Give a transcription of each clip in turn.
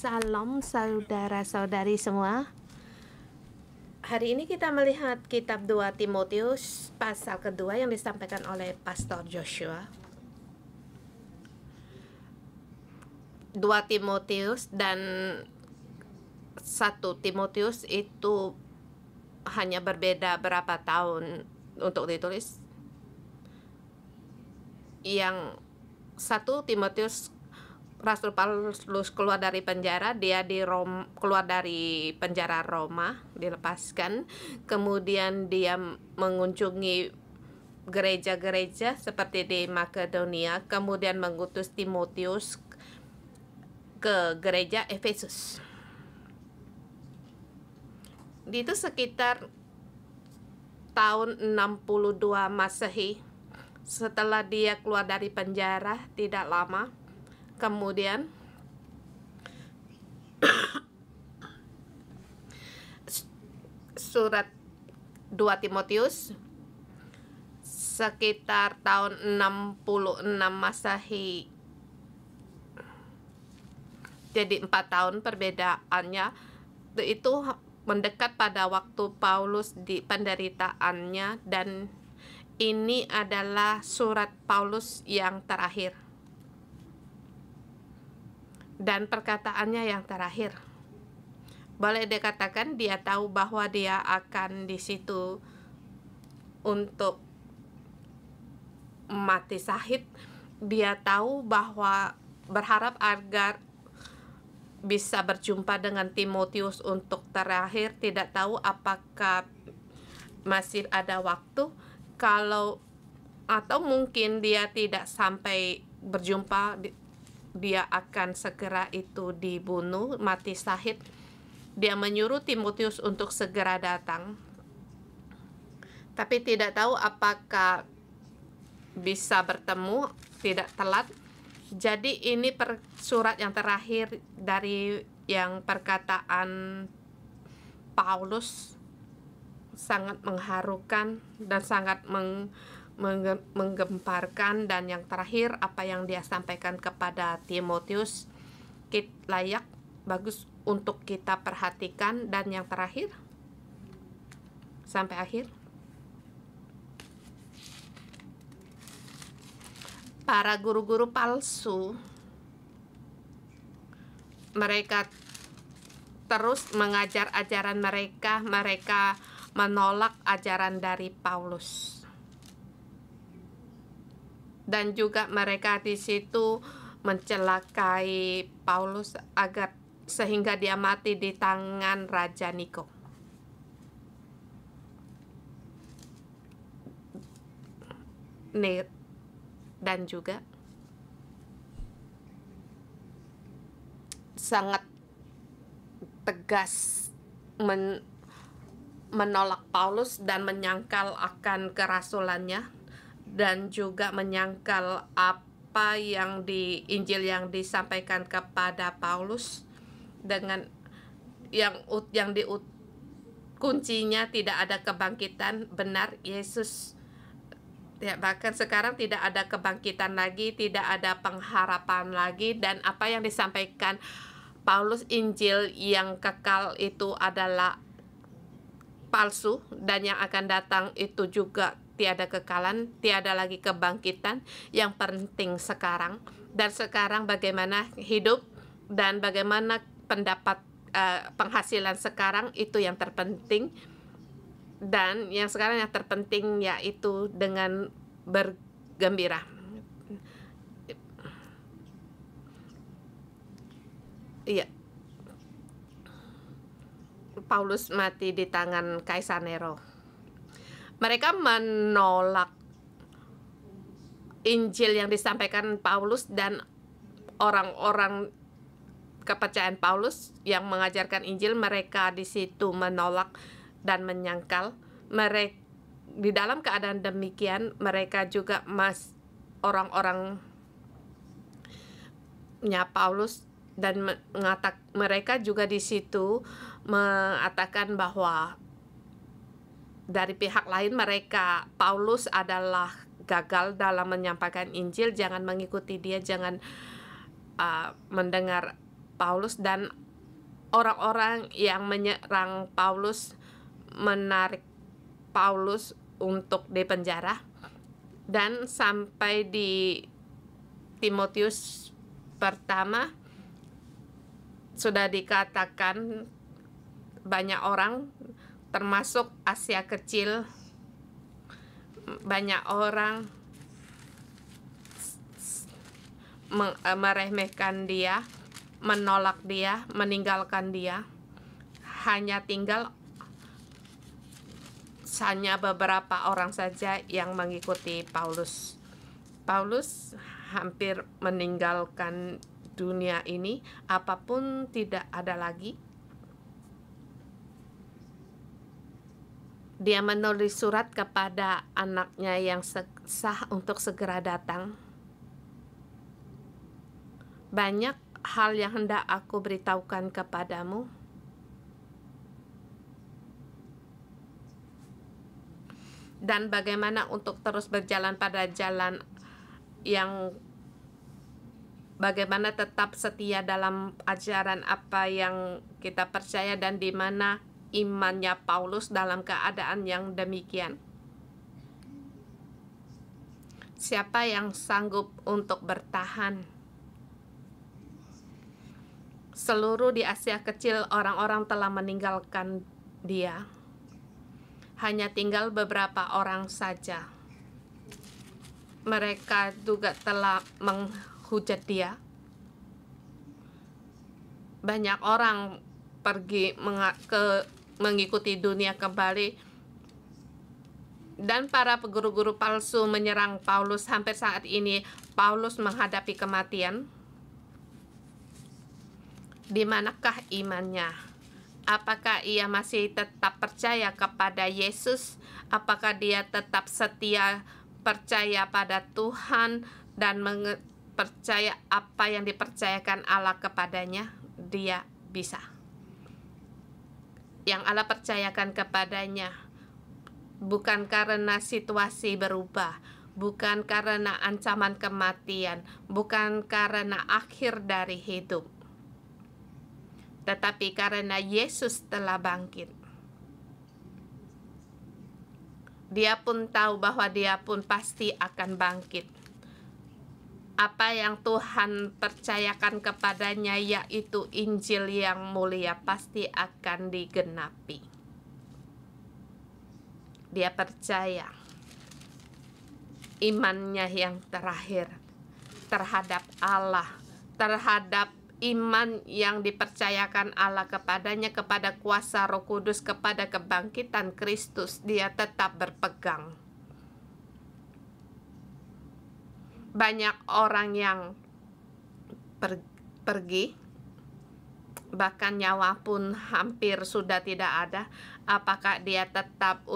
Salam saudara-saudari semua. Hari ini kita melihat kitab 2 Timotius pasal kedua yang disampaikan oleh Pastor Joshua. 2 Timotius dan 1 Timotius itu hanya berbeda berapa tahun untuk ditulis. Yang 1 Timotius, Rasul Paulus keluar dari penjara, dia keluar dari penjara Roma, dilepaskan. Kemudian dia mengunjungi gereja-gereja seperti di Makedonia, kemudian mengutus Timotius ke gereja Efesus. Itu sekitar tahun 62 Masehi, setelah dia keluar dari penjara tidak lama. Kemudian surat 2 Timotius sekitar tahun 66 Masehi. Jadi 4 tahun perbedaannya. Itu mendekat pada waktu Paulus di penderitaannya, dan ini adalah surat Paulus yang terakhir. Dan perkataannya yang terakhir. Boleh dikatakan dia tahu bahwa dia akan di situ untuk mati syahid. Dia tahu bahwa berharap agar bisa berjumpa dengan Timotius untuk terakhir. Tidak tahu apakah masih ada waktu, atau mungkin dia tidak sampai berjumpa, dia akan segera itu dibunuh, mati syahid. Dia menyuruh Timotius untuk segera datang, tapi tidak tahu apakah bisa bertemu, tidak telat. Jadi ini surat yang terakhir dari yang perkataan Paulus sangat mengharukan dan sangat menggemparkan. Dan yang terakhir, apa yang dia sampaikan kepada Timotius layak, bagus untuk kita perhatikan. Dan yang terakhir sampai akhir, para guru-guru palsu, mereka terus mengajar ajaran mereka menolak ajaran dari Paulus. Dan juga mereka di situ mencelakai Paulus sehingga dia mati di tangan Raja Niko. Dan juga sangat tegas menolak Paulus dan menyangkal akan kerasulannya, dan juga menyangkal apa yang di Injil yang disampaikan kepada Paulus dengan kuncinya tidak ada kebangkitan benar Yesus. Ya, bahkan sekarang tidak ada kebangkitan lagi, tidak ada pengharapan lagi, dan apa yang disampaikan Paulus, Injil yang kekal itu adalah palsu, dan yang akan datang itu juga tiada kekalan, tiada lagi kebangkitan. Yang penting sekarang, dan sekarang bagaimana hidup dan bagaimana penghasilan sekarang, itu yang terpenting. Dan yang sekarang yang terpenting yaitu dengan bergembira. Iya. Paulus mati di tangan Kaisar Nero. Mereka menolak Injil yang disampaikan Paulus, dan orang-orang kepercayaan Paulus yang mengajarkan Injil, mereka di situ menolak dan menyangkal. Mereka di dalam keadaan demikian, mereka juga orang-orangnya Paulus, dan mereka juga di situ mengatakan bahwa dari pihak lain Paulus adalah gagal dalam menyampaikan Injil. Jangan mengikuti dia, jangan mendengar Paulus, dan orang-orang yang menyerang Paulus menarik Paulus untuk dipenjara. Dan sampai di Timotius pertama sudah dikatakan banyak orang, termasuk Asia Kecil, banyak orang meremehkan dia, menolak dia, meninggalkan dia. Hanya beberapa orang saja yang mengikuti Paulus. Paulus hampir meninggalkan dunia ini, apapun tidak ada lagi. Dia menulis surat kepada anaknya yang sah untuk segera datang. Banyak hal yang hendak aku beritahukan kepadamu. Dan bagaimana untuk terus berjalan pada jalan yang bagaimana tetap setia dalam ajaran apa yang kita percaya, dan di mana imannya Paulus dalam keadaan yang demikian. Siapa yang sanggup untuk bertahan? Seluruh di Asia Kecil orang-orang telah meninggalkan dia. Hanya tinggal beberapa orang saja. Mereka juga telah menghujat dia. Banyak orang pergi mengikuti dunia kembali. Dan para guru-guru palsu menyerang Paulus. Hampir saat ini Paulus menghadapi kematian. Di manakah imannya? Apakah ia masih tetap percaya kepada Yesus? Apakah dia tetap setia percaya pada Tuhan dan percaya apa yang dipercayakan Allah kepadanya? Dia bisa. Yang Allah percayakan kepadanya bukan karena situasi berubah, bukan karena ancaman kematian, bukan karena akhir dari hidup, tetapi karena Yesus telah bangkit. Dia pun tahu bahwa dia pun pasti akan bangkit. Apa yang Tuhan percayakan kepadanya, yaitu Injil yang mulia, pasti akan digenapi. Dia percaya imannya yang terakhir terhadap Allah, terhadap iman yang dipercayakan Allah kepadanya, kepada kuasa Roh Kudus, kepada kebangkitan Kristus, dia tetap berpegang. Banyak orang yang pergi, bahkan nyawa pun hampir sudah tidak ada. Apakah dia tetap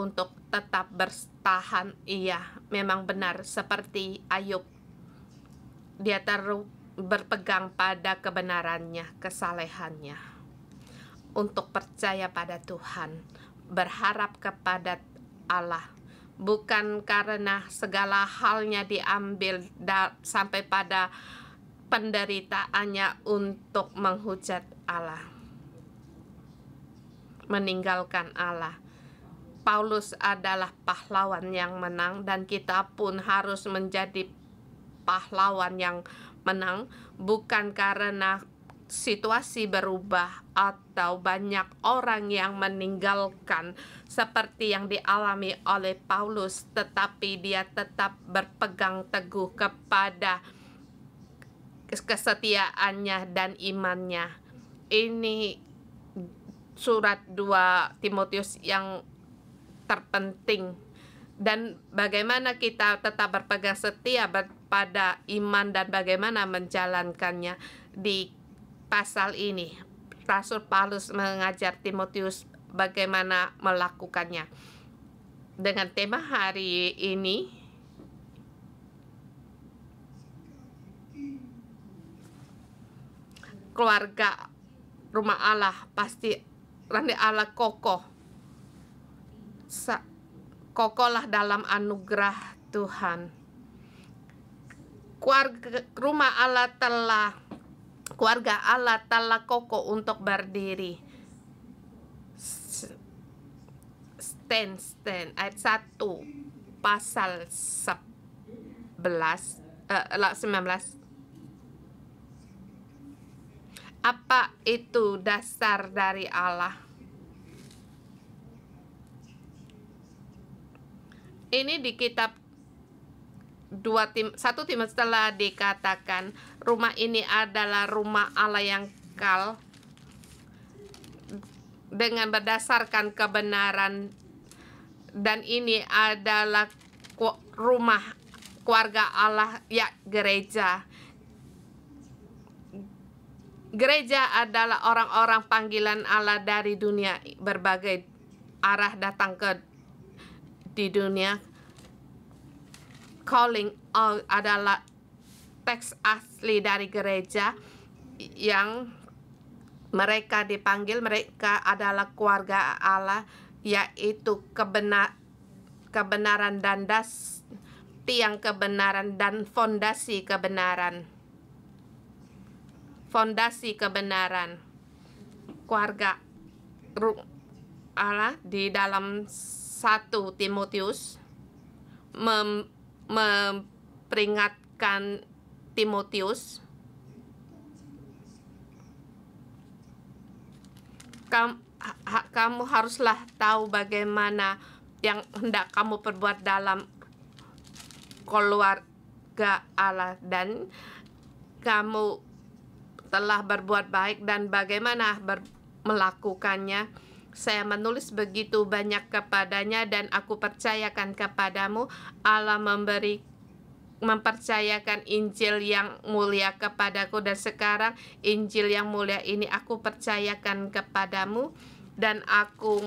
bertahan? Iya, memang benar, seperti Ayub. Dia berpegang pada kebenarannya, kesalehannya, untuk percaya pada Tuhan, berharap kepada Allah, bukan karena segala halnya diambil sampai pada penderitaannya untuk menghujat Allah, meninggalkan Allah. Paulus adalah pahlawan yang menang, dan kita pun harus menjadi pahlawan yang menang, bukan karena situasi berubah atau banyak orang yang meninggalkan seperti yang dialami oleh Paulus, tetapi dia tetap berpegang teguh kepada kesetiaannya dan imannya. Ini surat 2 Timotius yang terpenting. Dan bagaimana kita tetap berpegang setia pada iman dan bagaimana menjalankannya. Di pasal ini Rasul Paulus mengajar Timotius bagaimana melakukannya. Dengan tema hari ini, keluarga rumah Allah pasti randi Allah kokoh. Kokohlah dalam anugerah Tuhan. Keluarga rumah Allah telah keluarga Allah telah kokoh untuk berdiri. Stand ayat 1 pasal 19. Apa itu dasar dari Allah? Ini di kitab 1 Timotius telah dikatakan rumah ini adalah rumah Allah yang kekal dengan berdasarkan kebenaran, dan ini adalah rumah keluarga Allah, ya gereja. Gereja adalah orang-orang panggilan Allah dari dunia berbagai arah datang ke di dunia. Calling out adalah teks asli dari gereja yang mereka dipanggil, mereka adalah keluarga Allah, yaitu kebenaran dan tiang kebenaran dan fondasi kebenaran. Fondasi kebenaran. Keluarga Allah di dalam 1 Timotius memperingatkan Timotius, kamu haruslah tahu bagaimana yang hendak kamu perbuat dalam keluarga Allah, dan kamu telah berbuat baik dan bagaimana melakukannya. Saya menulis begitu banyak kepadanya, dan aku percayakan kepadamu. Allah mempercayakan Injil yang mulia kepadaku, dan sekarang Injil yang mulia ini aku percayakan kepadamu, dan aku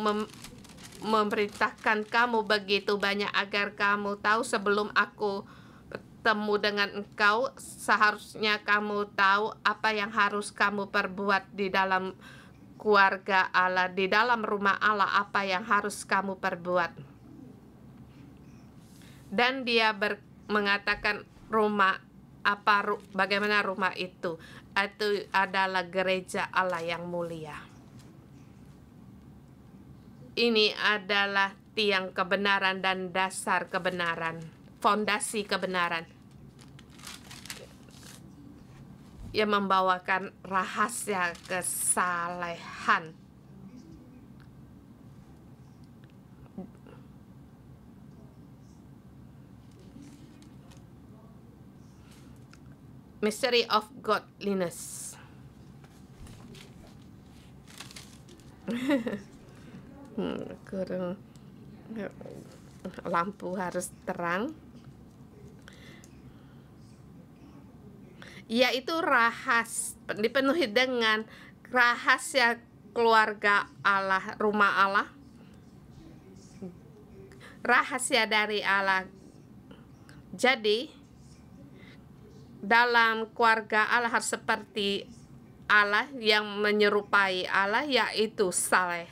memerintahkan kamu begitu banyak agar kamu tahu sebelum aku bertemu dengan engkau. Seharusnya kamu tahu apa yang harus kamu perbuat di dalam keluarga Allah, di dalam rumah Allah, apa yang harus kamu perbuat. Dan dia mengatakan rumah apa, bagaimana rumah itu adalah gereja Allah yang mulia. Ini adalah tiang kebenaran dan dasar kebenaran, fondasi kebenaran yang membawakan rahasia kesalehan. Mystery of godliness. Kurang, lampu harus terang. Yaitu dipenuhi dengan rahasia keluarga Allah, rumah Allah, rahasia dari Allah. Jadi dalam keluarga Allah harus seperti Allah, yang menyerupai Allah, yaitu saleh.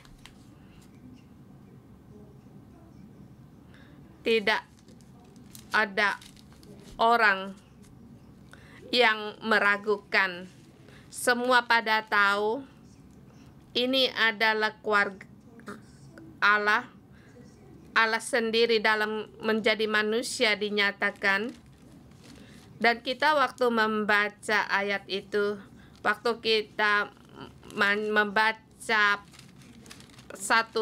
Tidak ada orang yang meragukan. Semua pada tahu ini adalah keluarga Allah. Allah sendiri dalam menjadi manusia dinyatakan. Dan kita waktu membaca ayat itu, waktu kita membaca 1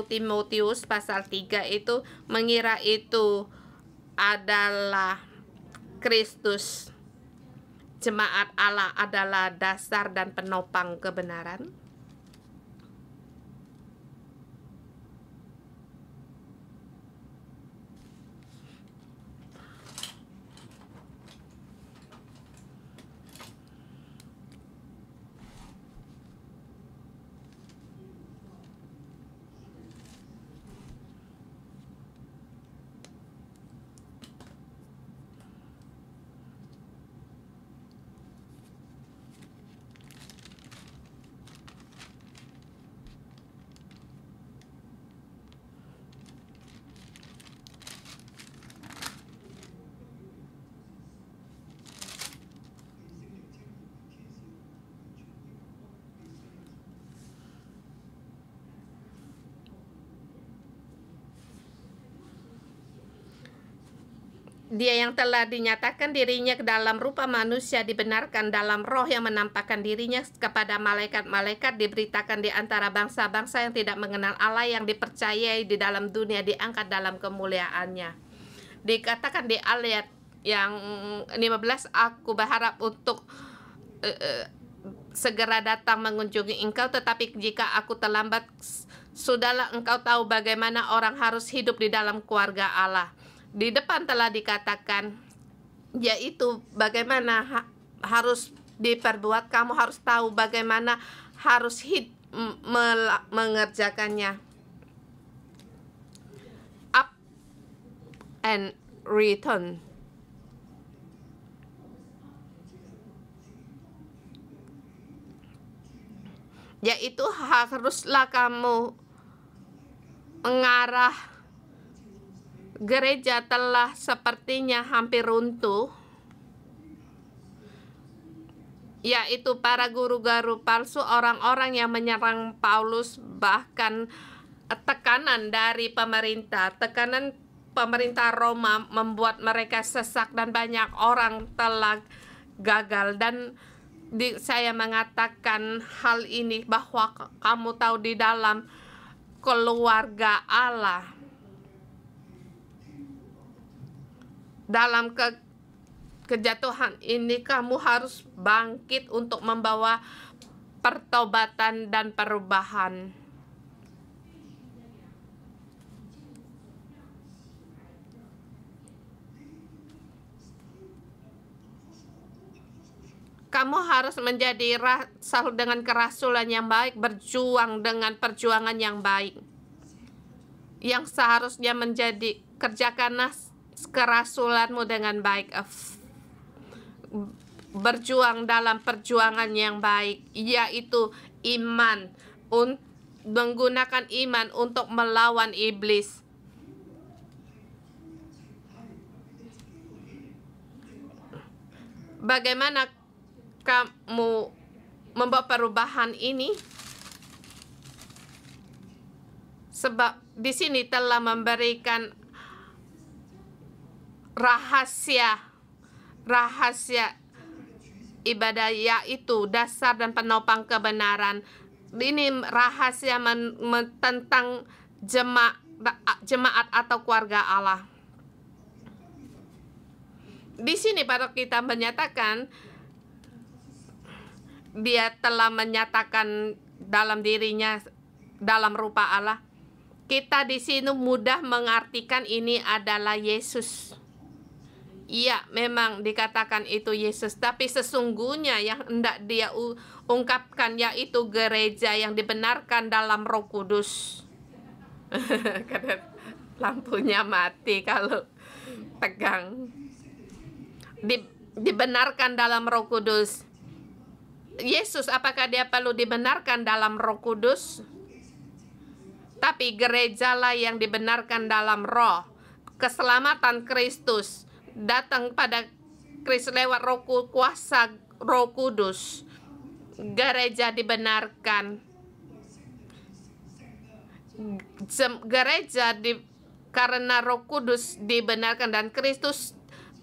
Timotius pasal 3 itu, mengira itu adalah Kristus. Jemaat Allah adalah dasar dan penopang kebenaran. Dia yang telah dinyatakan dirinya ke dalam rupa manusia dibenarkan dalam roh yang menampakkan dirinya kepada malaikat-malaikat, diberitakan di antara bangsa-bangsa yang tidak mengenal Allah, yang dipercayai di dalam dunia, diangkat dalam kemuliaannya. Dikatakan di ayat yang 15, aku berharap untuk segera datang mengunjungi engkau, tetapi jika aku terlambat, sudahlah engkau tahu bagaimana orang harus hidup di dalam keluarga Allah. Di depan telah dikatakan, yaitu bagaimana harus diperbuat. Kamu harus tahu bagaimana harus mengerjakannya. Up and return. Yaitu haruslah kamu mengarah. Gereja telah sepertinya hampir runtuh, yaitu para guru-guru palsu, orang-orang yang menyerang Paulus, bahkan tekanan dari pemerintah. Tekanan pemerintah Roma membuat mereka sesak dan banyak orang telah gagal. Dan saya mengatakan hal ini bahwa kamu tahu di dalam keluarga Allah, dalam kejatuhan ini kamu harus bangkit untuk membawa pertobatan dan perubahan. Kamu harus menjadi rasul dengan kerasulan yang baik, berjuang dengan perjuangan yang baik. Yang seharusnya menjadi, kerjakanlah kerasulanmu dengan baik, berjuang dalam perjuangan yang baik, yaitu iman, menggunakan iman untuk melawan iblis. Bagaimana kamu membawa perubahan ini? Sebab di sini telah memberikan rahasia ibadah, yaitu dasar dan penopang kebenaran. Ini rahasia tentang jemaat atau keluarga Allah. Di sini para kita menyatakan, dia telah menyatakan dalam dirinya dalam rupa Allah. Kita di sini mudah mengartikan ini adalah Yesus. Iya, memang dikatakan itu Yesus, tapi sesungguhnya yang hendak dia ungkapkan yaitu gereja yang dibenarkan dalam Roh Kudus. Karena lampunya mati kalau tegang. Dibenarkan dalam Roh Kudus. Yesus, apakah dia perlu dibenarkan dalam Roh Kudus? Tapi gerejalah yang dibenarkan dalam Roh. Keselamatan Kristus datang pada Kristus lewat kuasa Roh Kudus. Gereja dibenarkan. Karena Roh Kudus dibenarkan, dan Kristus,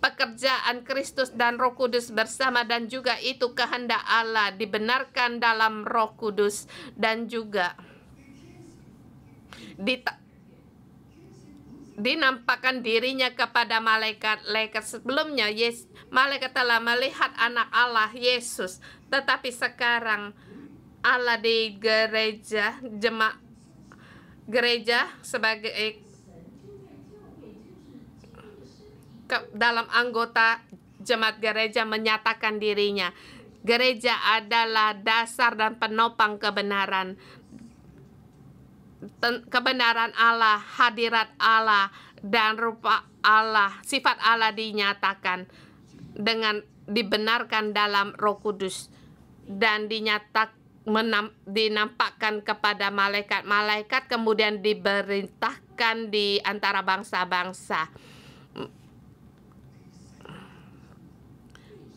pekerjaan Kristus dan Roh Kudus bersama, dan juga itu kehendak Allah dibenarkan dalam Roh Kudus, dan juga dinampakkan dirinya kepada malaikat sebelumnya. Malaikat telah melihat anak Allah Yesus, tetapi sekarang Allah di gereja sebagai dalam anggota jemaat gereja menyatakan dirinya. Gereja adalah dasar dan penopang kebenaran. Kebenaran Allah, hadirat Allah, dan rupa Allah, sifat Allah dinyatakan dengan dibenarkan dalam Roh Kudus, dan dinampakkan kepada malaikat-malaikat, kemudian diberintahkan di antara bangsa-bangsa,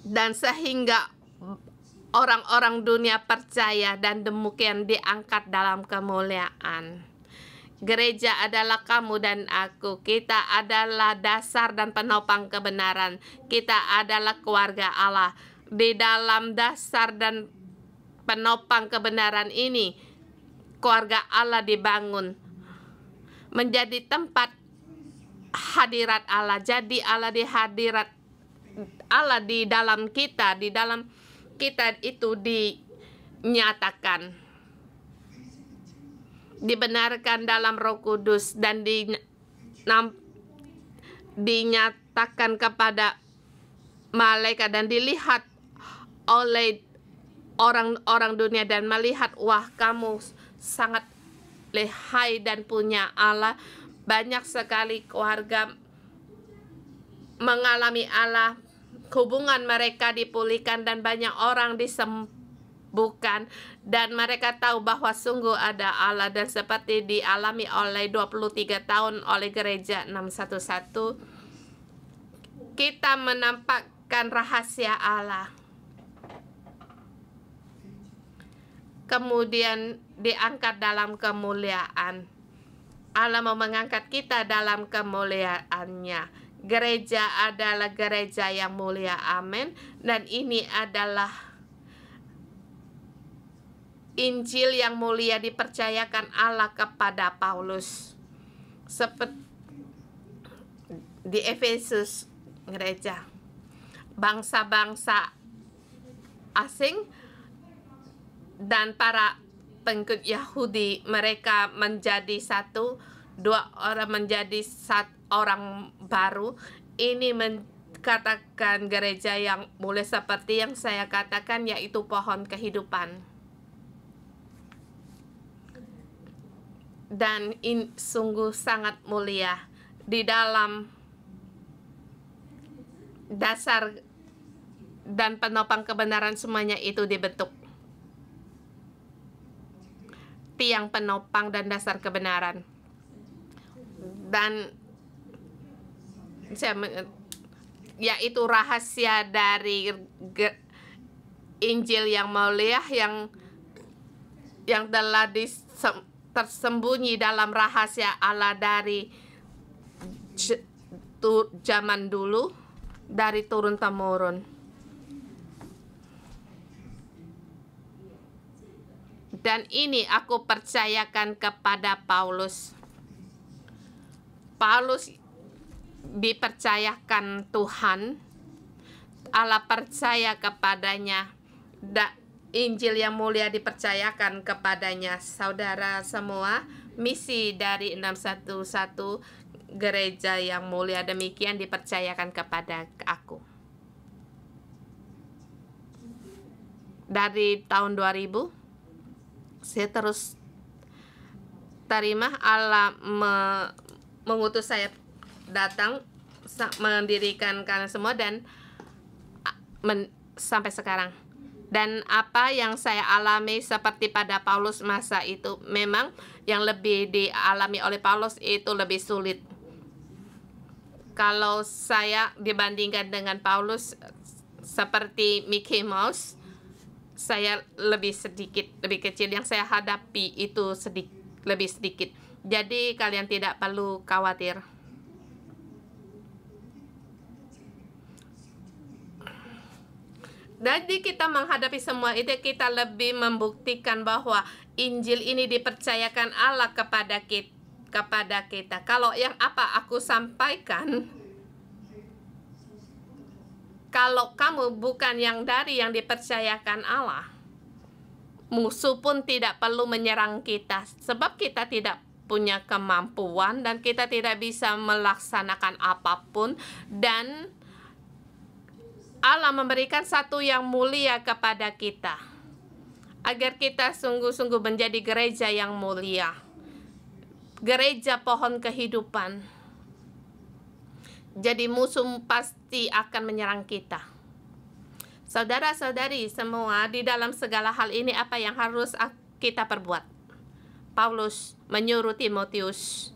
dan sehingga orang-orang dunia percaya, dan demikian diangkat dalam kemuliaan. Gereja adalah kamu dan aku. Kita adalah dasar dan penopang kebenaran. Kita adalah keluarga Allah. Di dalam dasar dan penopang kebenaran ini, keluarga Allah dibangun menjadi tempat hadirat Allah. Jadi Allah di hadirat Allah di dalam kita itu dinyatakan, dibenarkan dalam Roh Kudus, dan dinyatakan kepada malaikat dan dilihat oleh orang-orang dunia, dan melihat, wah, kamu sangat lihai dan punya Allah. Banyak sekali keluarga mengalami Allah, hubungan mereka dipulihkan, dan banyak orang disembuhkan, dan mereka tahu bahwa sungguh ada Allah. Dan seperti dialami oleh 23 tahun oleh gereja 611, kita menampakkan rahasia Allah, kemudian diangkat dalam kemuliaan. Allah mau mengangkat kita dalam kemuliaannya. Gereja adalah gereja yang mulia, amin. Dan ini adalah Injil yang mulia dipercayakan Allah kepada Paulus. Seperti di Efesus, gereja bangsa-bangsa asing dan para pengikut Yahudi, mereka menjadi satu, dua orang menjadi satu orang baru. Ini katakan gereja yang mulai seperti yang saya katakan, yaitu pohon kehidupan. Dan ini sungguh sangat mulia. Di dalam dasar dan penopang kebenaran, semuanya itu dibentuk. Tiang penopang dan dasar kebenaran. Dan yaitu rahasia dari Injil yang mulia yang telah tersembunyi dalam rahasia Allah dari zaman dulu, dari turun temurun. Dan ini aku percayakan kepada Paulus. Paulus dipercayakan Tuhan, Allah percaya kepadanya, Injil yang mulia dipercayakan kepadanya. Saudara semua, misi dari 611 gereja yang mulia demikian dipercayakan kepada aku. Dari tahun 2000 saya terus terima Allah mengutus saya datang mendirikan kalian semua, dan sampai sekarang. Dan apa yang saya alami seperti pada Paulus masa itu, memang yang lebih dialami oleh Paulus itu lebih sulit. Kalau saya dibandingkan dengan Paulus, seperti Mickey Mouse, saya lebih kecil. Yang saya hadapi itu lebih sedikit. Jadi kalian tidak perlu khawatir. Jadi kita menghadapi semua itu, kita lebih membuktikan bahwa Injil ini dipercayakan Allah kepada kita. Kalau yang apa aku sampaikan, kalau kamu bukan yang dipercayakan Allah, musuh pun tidak perlu menyerang kita, sebab kita tidak punya kemampuan dan kita tidak bisa melaksanakan apapun. Dan Allah memberikan satu yang mulia kepada kita, agar kita sungguh-sungguh menjadi gereja yang mulia, gereja pohon kehidupan. Jadi musuh pasti akan menyerang kita. Saudara-saudari semua, di dalam segala hal ini apa yang harus kita perbuat? Paulus menyuruh Timotius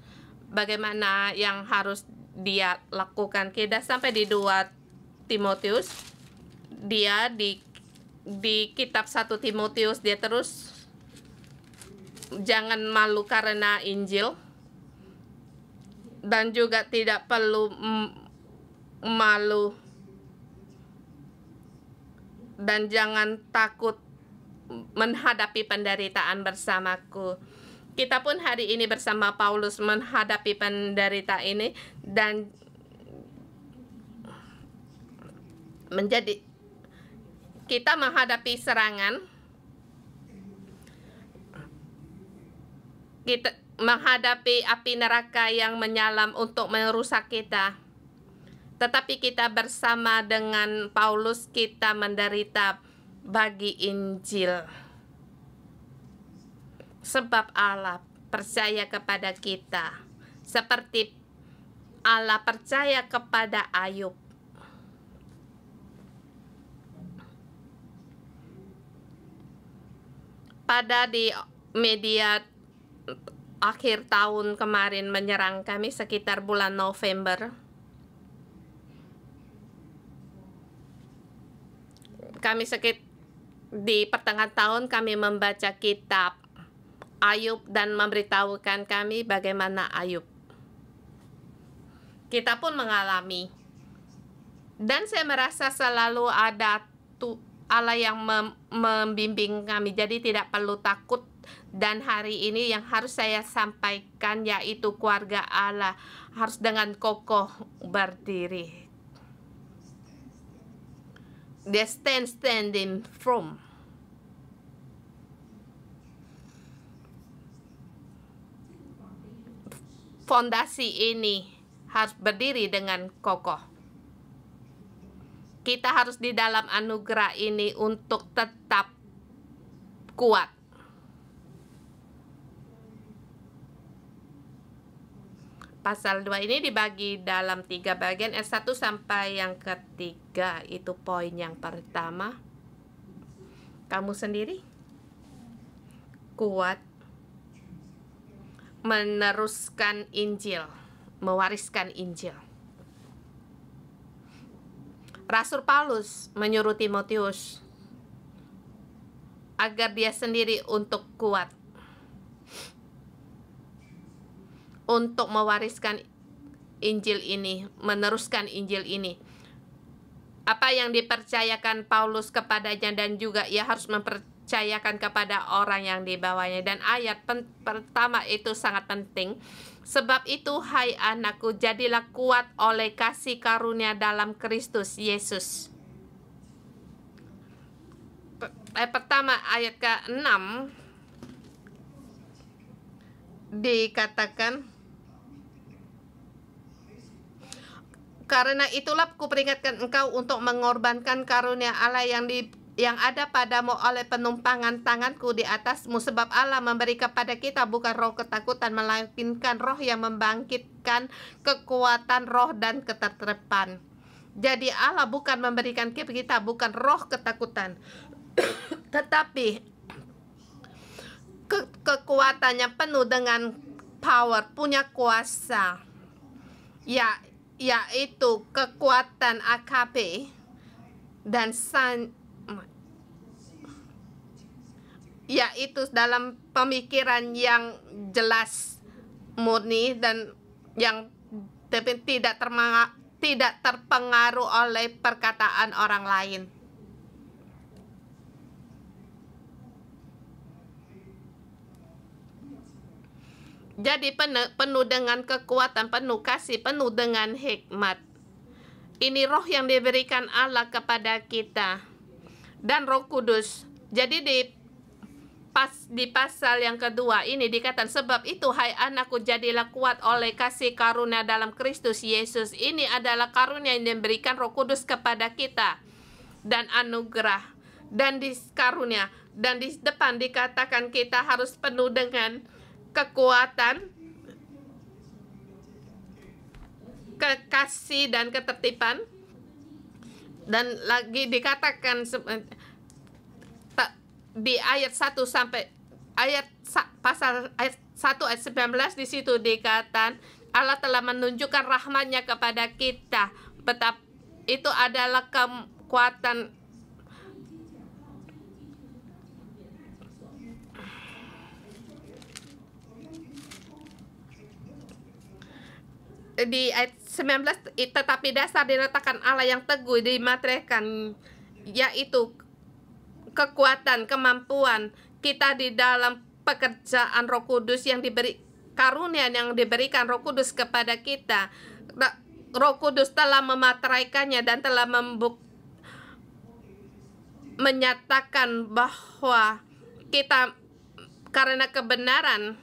bagaimana yang harus dia lakukan. Kita sampai di 2 Timotius, dia di kitab 1 Timotius, dia terus jangan malu karena Injil. dan juga tidak perlu malu, dan jangan takut menghadapi penderitaan bersamaku. Kita pun hari ini bersama Paulus menghadapi penderitaan ini dan kita menghadapi serangan, kita menghadapi api neraka yang menyalam untuk merusak kita. Tetapi kita bersama dengan Paulus, kita menderita bagi Injil. Sebab Allah percaya kepada kita, seperti Allah percaya kepada Ayub. Pada di media akhir tahun kemarin menyerang kami sekitar bulan November. Di pertengahan tahun kami membaca kitab Ayub dan memberitahukan kami bagaimana Ayub. Kita pun mengalami. Dan saya merasa selalu ada Allah yang membimbing kami, jadi tidak perlu takut. Dan hari ini yang harus saya sampaikan yaitu keluarga Allah harus dengan kokoh berdiri. Dia standing firm. Fondasi ini harus berdiri dengan kokoh. Kita harus di dalam anugerah ini untuk tetap kuat. Pasal 2 ini dibagi dalam 3 bagian, ayat 1 sampai yang ketiga. Itu poin yang pertama. Kamu sendiri kuat meneruskan Injil, mewariskan Injil. Rasul Paulus menyuruh Timotius agar dia sendiri untuk kuat, untuk mewariskan Injil ini, meneruskan Injil ini. Apa yang dipercayakan Paulus kepadanya dan juga ia harus mempercayakan kepada orang yang di bawahnya. Dan ayat pertama itu sangat penting. Sebab itu, hai anakku, jadilah kuat oleh kasih karunia dalam Kristus Yesus. Pertama ayat ke-6 dikatakan, karena itulah kuperingatkan engkau untuk mengorbankan karunia Allah yang ada padamu oleh penumpangan tanganku di atasmu. Sebab Allah memberi kepada kita bukan roh ketakutan, melainkan roh yang membangkitkan kekuatan roh dan ketertiban. Jadi Allah bukan memberikan kita bukan roh ketakutan, tetapi kekuatannya penuh dengan power, punya kuasa, yaitu kekuatan AKP dan yaitu dalam pemikiran yang jelas, murni, dan yang tidak terpengaruh oleh perkataan orang lain. Jadi penuh dengan kekuatan, penuh kasih, penuh dengan hikmat. Ini roh yang diberikan Allah kepada kita dan Roh Kudus. Jadi di pasal yang kedua ini dikatakan, sebab itu hai anakku, jadilah kuat oleh kasih karunia dalam Kristus Yesus. Ini adalah karunia yang diberikan Roh Kudus kepada kita dan anugerah dan karunia. Dan di depan dikatakan kita harus penuh dengan kekuatan, kekasih dan ketertiban. Dan lagi dikatakan di ayat 1 sampai pasal ayat 1 ayat 19 di situ dikatakan Allah telah menunjukkan rahmat-Nya kepada kita. Betapa itu adalah kekuatan di ayat 19, tetapi dasar diletakkan Allah yang teguh dimateraikan, yaitu kekuatan, kemampuan kita di dalam pekerjaan Roh Kudus yang diberi, karunia yang diberikan Roh Kudus kepada kita. Roh Kudus telah memateraikannya dan telah menyatakan bahwa kita karena kebenaran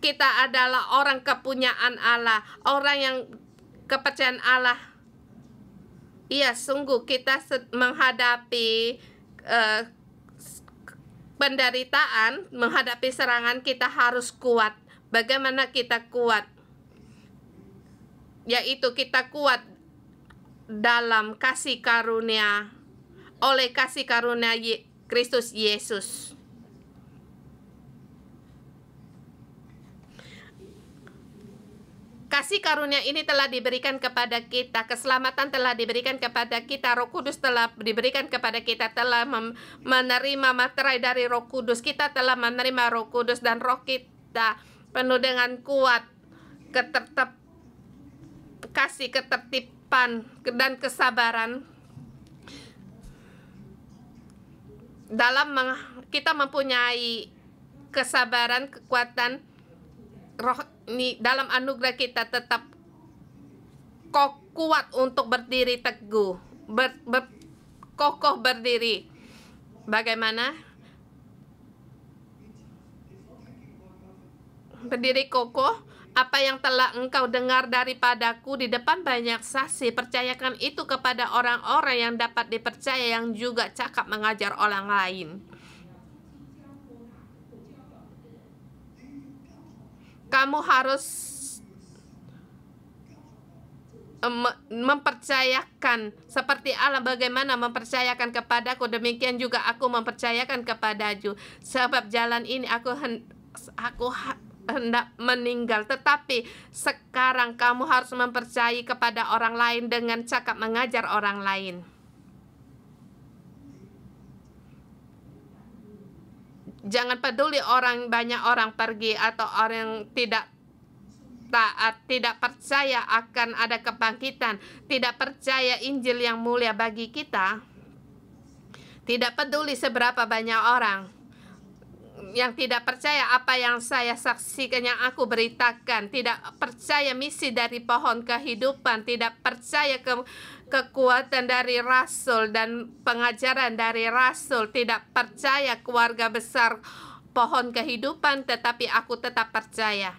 kita adalah orang kepunyaan Allah, orang yang kepercayaan Allah. Iya, sungguh kita menghadapi penderitaan, menghadapi serangan, kita harus kuat. Bagaimana kita kuat? Yaitu kita kuat dalam kasih karunia, oleh kasih karunia Kristus Yesus. Kasih karunia ini telah diberikan kepada kita, keselamatan telah diberikan kepada kita, Roh Kudus telah diberikan kepada kita, telah menerima materai dari Roh Kudus. Kita telah menerima Roh Kudus dan roh kita penuh dengan kuat, kasih, ketertiban, dan kesabaran. Kita mempunyai kesabaran, kekuatan, roh ini dalam anugerah kita tetap kuat untuk berdiri teguh, kokoh berdiri. Bagaimana? Berdiri kokoh. Apa yang telah engkau dengar daripadaku di depan banyak saksi, percayakan itu kepada orang-orang yang dapat dipercaya, yang juga cakap mengajar orang lain. Kamu harus mempercayakan seperti Allah bagaimana mempercayakan kepadaku, demikian juga aku mempercayakan kepadamu. Sebab jalan ini aku hendak meninggal, tetapi sekarang kamu harus mempercayai kepada orang lain dengan cakap mengajar orang lain. Jangan peduli banyak orang pergi atau orang yang tidak taat, tidak percaya akan ada kebangkitan, tidak percaya Injil yang mulia bagi kita. Tidak peduli seberapa banyak orang yang tidak percaya apa yang saya saksikan, yang aku beritakan, tidak percaya misi dari pohon kehidupan, tidak percaya kekuatan dari rasul dan pengajaran dari rasul, tidak percaya keluarga besar pohon kehidupan, tetapi aku tetap percaya.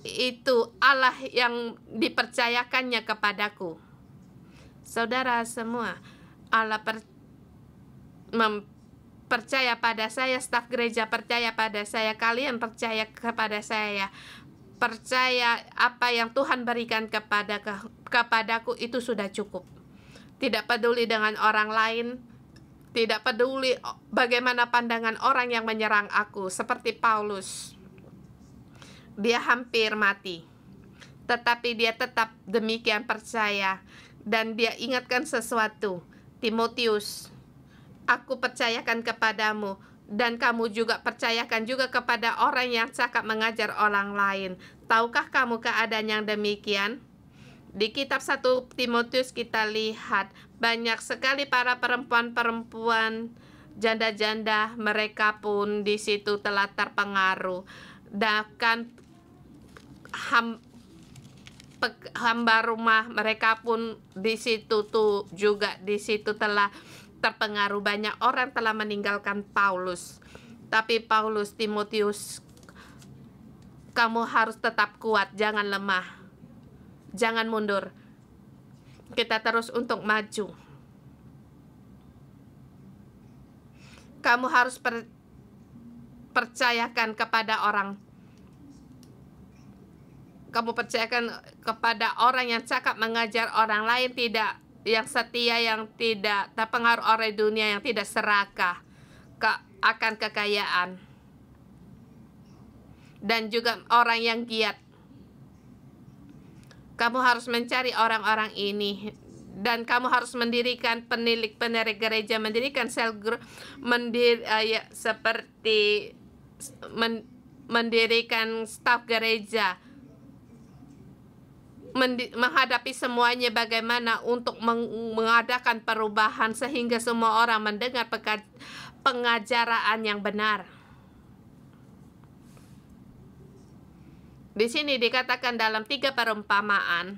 Itu Allah yang dipercayakannya kepadaku. Saudara semua, Allah percaya pada saya, staf gereja percaya pada saya, kalian percaya kepada saya. Percaya apa yang Tuhan berikan kepadaku itu sudah cukup. Tidak peduli dengan orang lain, tidak peduli bagaimana pandangan orang yang menyerang aku. Seperti Paulus, dia hampir mati, tetapi dia tetap demikian percaya. Dan dia ingatkan sesuatu, Timotius, aku percayakan kepadamu, dan kamu juga percayakan juga kepada orang yang cakap mengajar orang lain. Tahukah kamu keadaan yang demikian? Di kitab 1 Timotius kita lihat banyak sekali para perempuan-perempuan, janda-janda, mereka pun di situ telah terpengaruh. Bahkan hamba rumah mereka pun di situ juga di situ telah terpengaruh. Banyak orang telah meninggalkan Paulus. Tapi Paulus, Timotius, kamu harus tetap kuat, jangan lemah, jangan mundur. Kita terus untuk maju. Kamu harus percayakan kepada orang. Kamu percayakan kepada orang yang cakap mengajar orang lain, tidak yang setia, yang tidak terpengaruh oleh dunia, yang tidak serakah akan kekayaan, dan juga orang yang giat. Kamu harus mencari orang-orang ini, dan kamu harus mendirikan penilik-penilik gereja, mendirikan sel grup, mendirikan staf gereja, menghadapi semuanya, bagaimana untuk mengadakan perubahan sehingga semua orang mendengar pengajaran yang benar. Di sini dikatakan dalam 3 perumpamaan,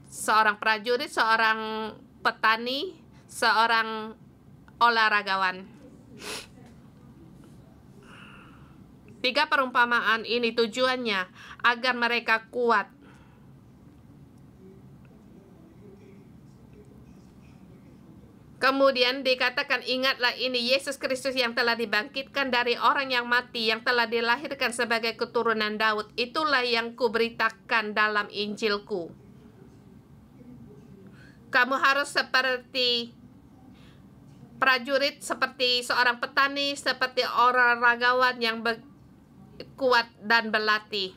seorang prajurit, seorang petani, seorang olahragawan. 3 perumpamaan ini tujuannya agar mereka kuat. Kemudian dikatakan, ingatlah ini Yesus Kristus yang telah dibangkitkan dari orang yang mati, yang telah dilahirkan sebagai keturunan Daud. Itulah yang kuberitakan dalam Injilku. Kamu harus seperti prajurit, seperti seorang petani, seperti orang ragawan yang kuat dan berlatih.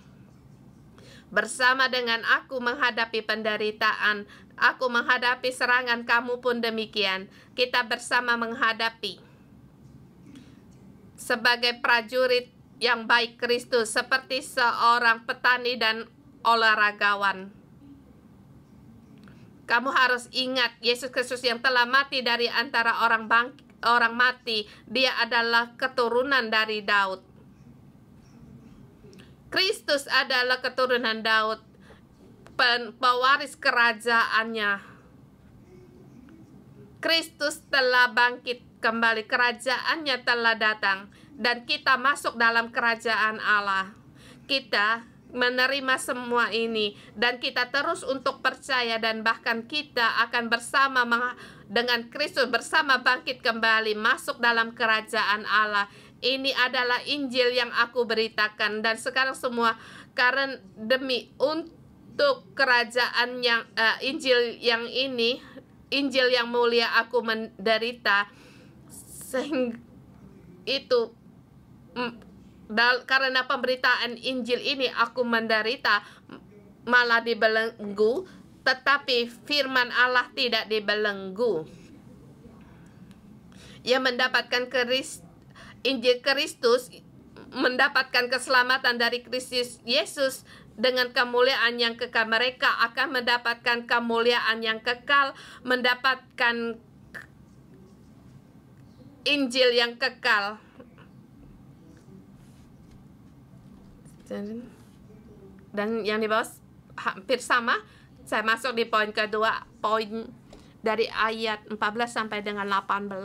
Bersama dengan aku menghadapi penderitaan, aku menghadapi serangan, kamu pun demikian. Kita bersama menghadapi. Sebagai prajurit yang baik Kristus, seperti seorang petani dan olahragawan. Kamu harus ingat Yesus Kristus yang telah mati dari antara orang mati. Dia adalah keturunan dari Daud. Kristus adalah keturunan Daud, pewaris kerajaannya. Kristus telah bangkit kembali, kerajaannya telah datang, dan kita masuk dalam kerajaan Allah. Kita menerima semua ini, dan kita terus untuk percaya, dan bahkan kita akan bersama dengan Kristus, bersama bangkit kembali, masuk dalam kerajaan Allah. Ini adalah Injil yang aku beritakan, dan sekarang semua karena demi untuk kerajaan yang Injil yang ini, Injil yang mulia, aku menderita. Sehingga itu karena pemberitaan Injil ini aku menderita, malah dibelenggu, tetapi firman Allah tidak dibelenggu. Ia mendapatkan Injil Kristus, mendapatkan keselamatan dari Kristus Yesus dengan kemuliaan yang kekal. Mereka akan mendapatkan kemuliaan yang kekal, mendapatkan Injil yang kekal. Dan yang di bawah hampir sama. Saya masuk di poin kedua, poin dari ayat 14 sampai dengan 18.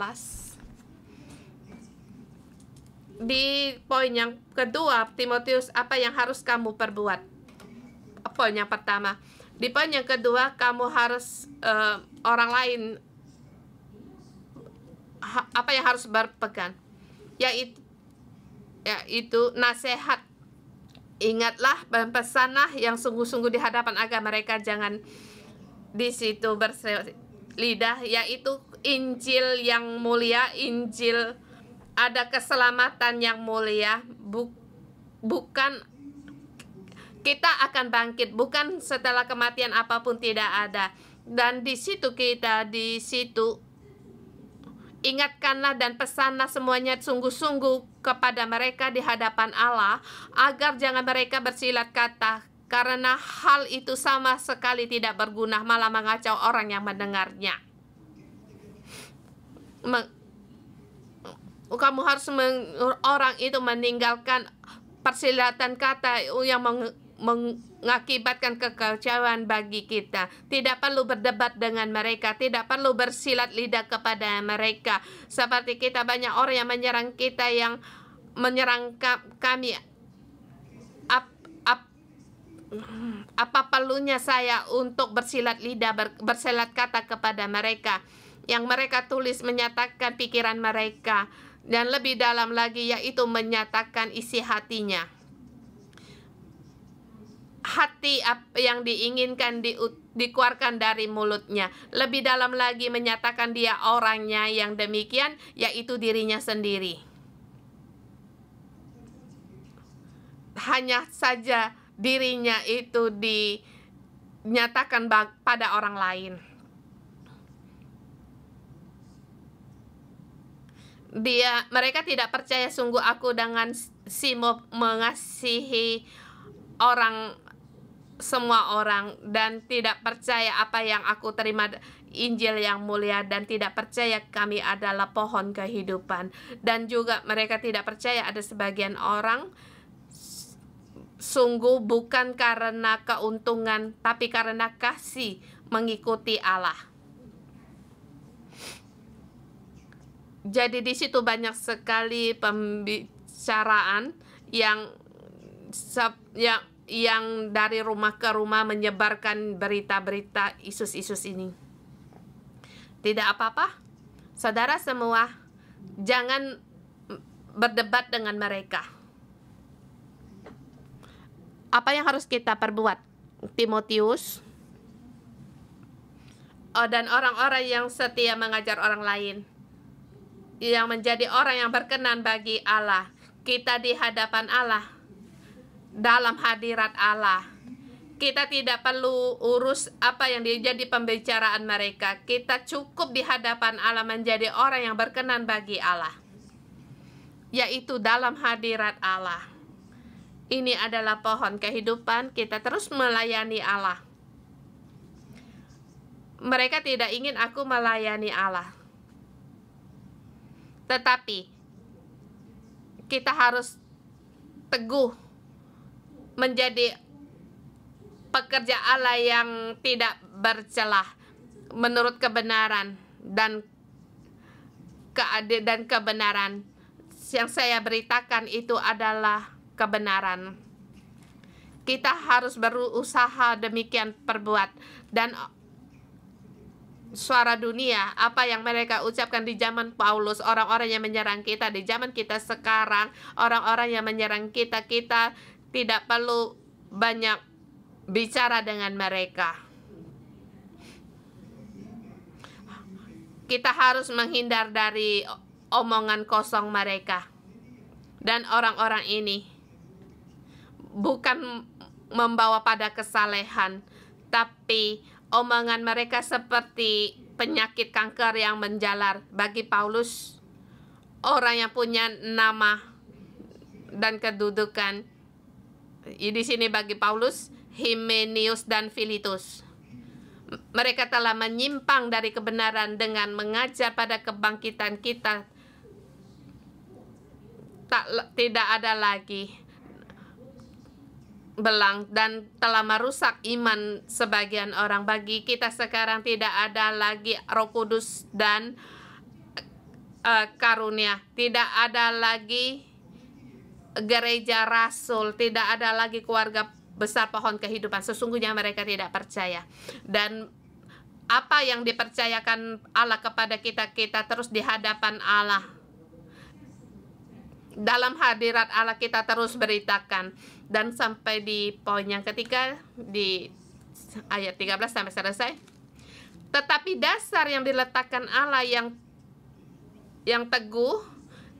Di poin yang kedua, Timotius, apa yang harus kamu perbuat? Poin yang pertama. Di poin yang kedua, kamu harus orang lain, apa yang harus berpegang? Yaitu nasihat. Ingatlah dan pesanlah yang sungguh-sungguh di hadapan agar mereka jangan di situ berlidah, yaitu Injil yang mulia, Injil ada keselamatan yang mulia, bukan kita akan bangkit, bukan setelah kematian apapun tidak ada. Dan di situ ingatkanlah dan pesanlah semuanya sungguh-sungguh kepada mereka di hadapan Allah, agar jangan mereka bersilat kata, karena hal itu sama sekali tidak berguna, malah mengacau orang yang mendengarnya. Kamu harus orang itu meninggalkan persilatan kata yang mengakibatkan kekacauan bagi kita. Tidak perlu berdebat dengan mereka, tidak perlu bersilat lidah kepada mereka. Seperti kita, banyak orang yang menyerang kita, yang menyerang kami. Apa perlunya saya untuk bersilat lidah, bersilat kata kepada mereka? Yang mereka tulis menyatakan pikiran mereka, dan lebih dalam lagi yaitu menyatakan isi hatinya. Hati apa yang diinginkan dikeluarkan dari mulutnya. Lebih dalam lagi menyatakan dia orangnya yang demikian, yaitu dirinya sendiri. Hanya saja dirinya itu dinyatakan pada orang lain. Mereka tidak percaya sungguh aku dengan mengasihi orang semua orang dan tidak percaya apa yang aku terima, Injil yang mulia, dan tidak percaya kami adalah pohon kehidupan. Dan juga mereka tidak percaya ada sebagian orang sungguh bukan karena keuntungan tapi karena kasih mengikuti Allah. Jadi di situ banyak sekali pembicaraan yang dari rumah ke rumah menyebarkan berita-berita Yesus ini. Tidak apa-apa, saudara semua, jangan berdebat dengan mereka. Apa yang harus kita perbuat, Timotius? Dan orang-orang yang setia mengajar orang lain, yang menjadi orang yang berkenan bagi Allah. Kita di hadapan Allah, dalam hadirat Allah. Kita tidak perlu urus apa yang jadi pembicaraan mereka. Kita cukup di hadapan Allah menjadi orang yang berkenan bagi Allah, yaitu dalam hadirat Allah. Ini adalah pohon kehidupan. Kita terus melayani Allah. Mereka tidak ingin aku melayani Allah, tetapi kita harus teguh menjadi pekerja Allah yang tidak bercelah menurut kebenaran dan kebenaran yang saya beritakan itu adalah kebenaran. Kita harus berusaha demikian perbuat. Dan suara dunia, apa yang mereka ucapkan di zaman Paulus, orang-orang yang menyerang kita di zaman kita sekarang, orang-orang yang menyerang kita, kita tidak perlu banyak bicara dengan mereka. Kita harus menghindar dari omongan kosong mereka. Dan orang-orang ini bukan membawa pada kesalehan, tapi omongan mereka seperti penyakit kanker yang menjalar. Bagi Paulus, orang yang punya nama dan kedudukan, di sini bagi Paulus, Himenius dan Filetus, mereka telah menyimpang dari kebenaran dengan mengajar pada kebangkitan kita. Tidak ada lagi belang dan telah merusak iman sebagian orang. Bagi kita sekarang tidak ada lagi Roh Kudus dan karunia, tidak ada lagi gereja rasul, tidak ada lagi keluarga besar pohon kehidupan. Sesungguhnya mereka tidak percaya. Dan apa yang dipercayakan Allah kepada kita, kita terus di hadapan Allah, dalam hadirat Allah kita terus beritakan. Dan sampai di poin yang ketiga, di ayat 13 sampai selesai. Tetapi dasar yang diletakkan Allah yang teguh,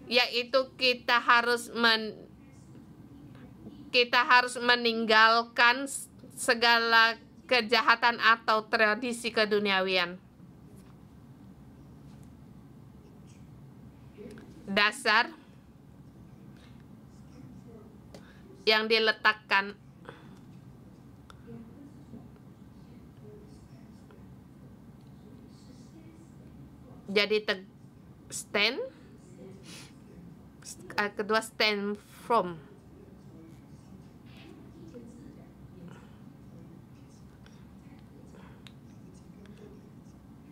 yaitu kita harus meninggalkan segala kejahatan atau tradisi keduniawian. Dasar yang diletakkan jadi stand, kedua stand from.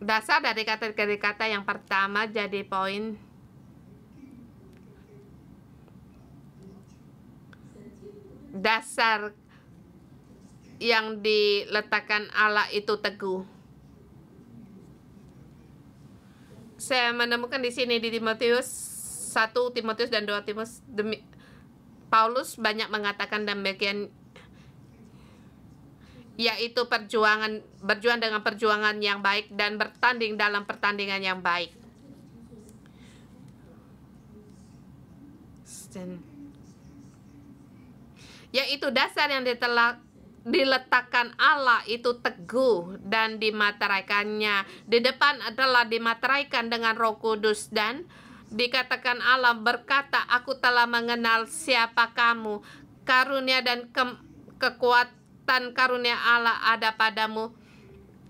Dasar dari kata-kata yang pertama jadi poin dasar yang diletakkan Allah itu teguh. Saya menemukan di sini di Timotius 1 Timotius dan 2 Timotius, Paulus banyak mengatakan demikian, yaitu berjuang dengan perjuangan yang baik dan bertanding dalam pertandingan yang baik. Yaitu dasar yang diletakkan Allah itu teguh dan dimateraikannya. Di depan adalah dimateraikan dengan Roh Kudus, dan dikatakan Allah berkata, aku telah mengenal siapa kamu, karunia dan kekuatan karunia Allah ada padamu.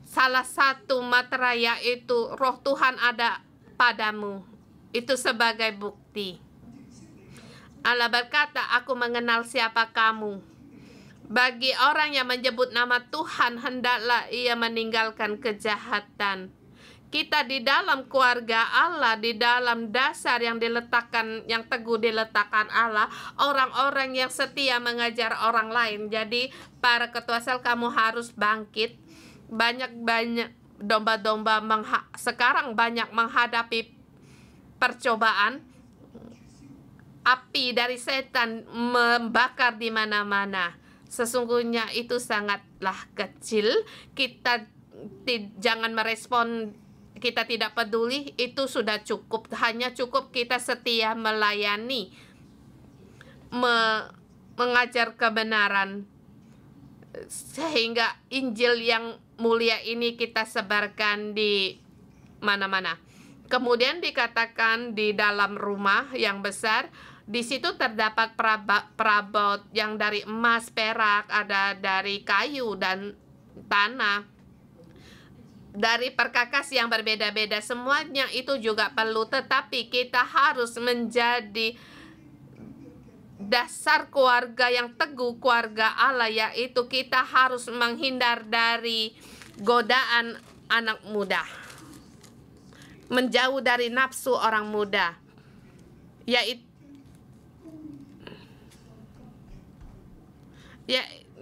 Salah satu materai yaitu Roh Tuhan ada padamu. Itu sebagai bukti. Allah berkata, aku mengenal siapa kamu. Bagi orang yang menyebut nama Tuhan, hendaklah ia meninggalkan kejahatan. Kita di dalam keluarga Allah, di dalam dasar yang diletakkan, yang teguh diletakkan Allah, orang-orang yang setia mengajar orang lain. Jadi para ketua sel, kamu harus bangkit. Banyak domba-domba sekarang banyak menghadapi percobaan. Api dari setan membakar di mana-mana. Sesungguhnya itu sangatlah kecil. Kita jangan merespon, kita tidak peduli, itu sudah cukup. Hanya cukup kita setia melayani, mengajar kebenaran, sehingga Injil yang mulia ini kita sebarkan di mana-mana. Kemudian dikatakan di dalam rumah yang besar, di situ terdapat perabot yang dari emas, perak, ada dari kayu dan tanah, dari perkakas yang berbeda-beda. Semuanya itu juga perlu, tetapi kita harus menjadi dasar keluarga yang teguh, keluarga Allah, yaitu kita harus menghindar dari godaan anak muda, menjauh dari nafsu orang muda, yaitu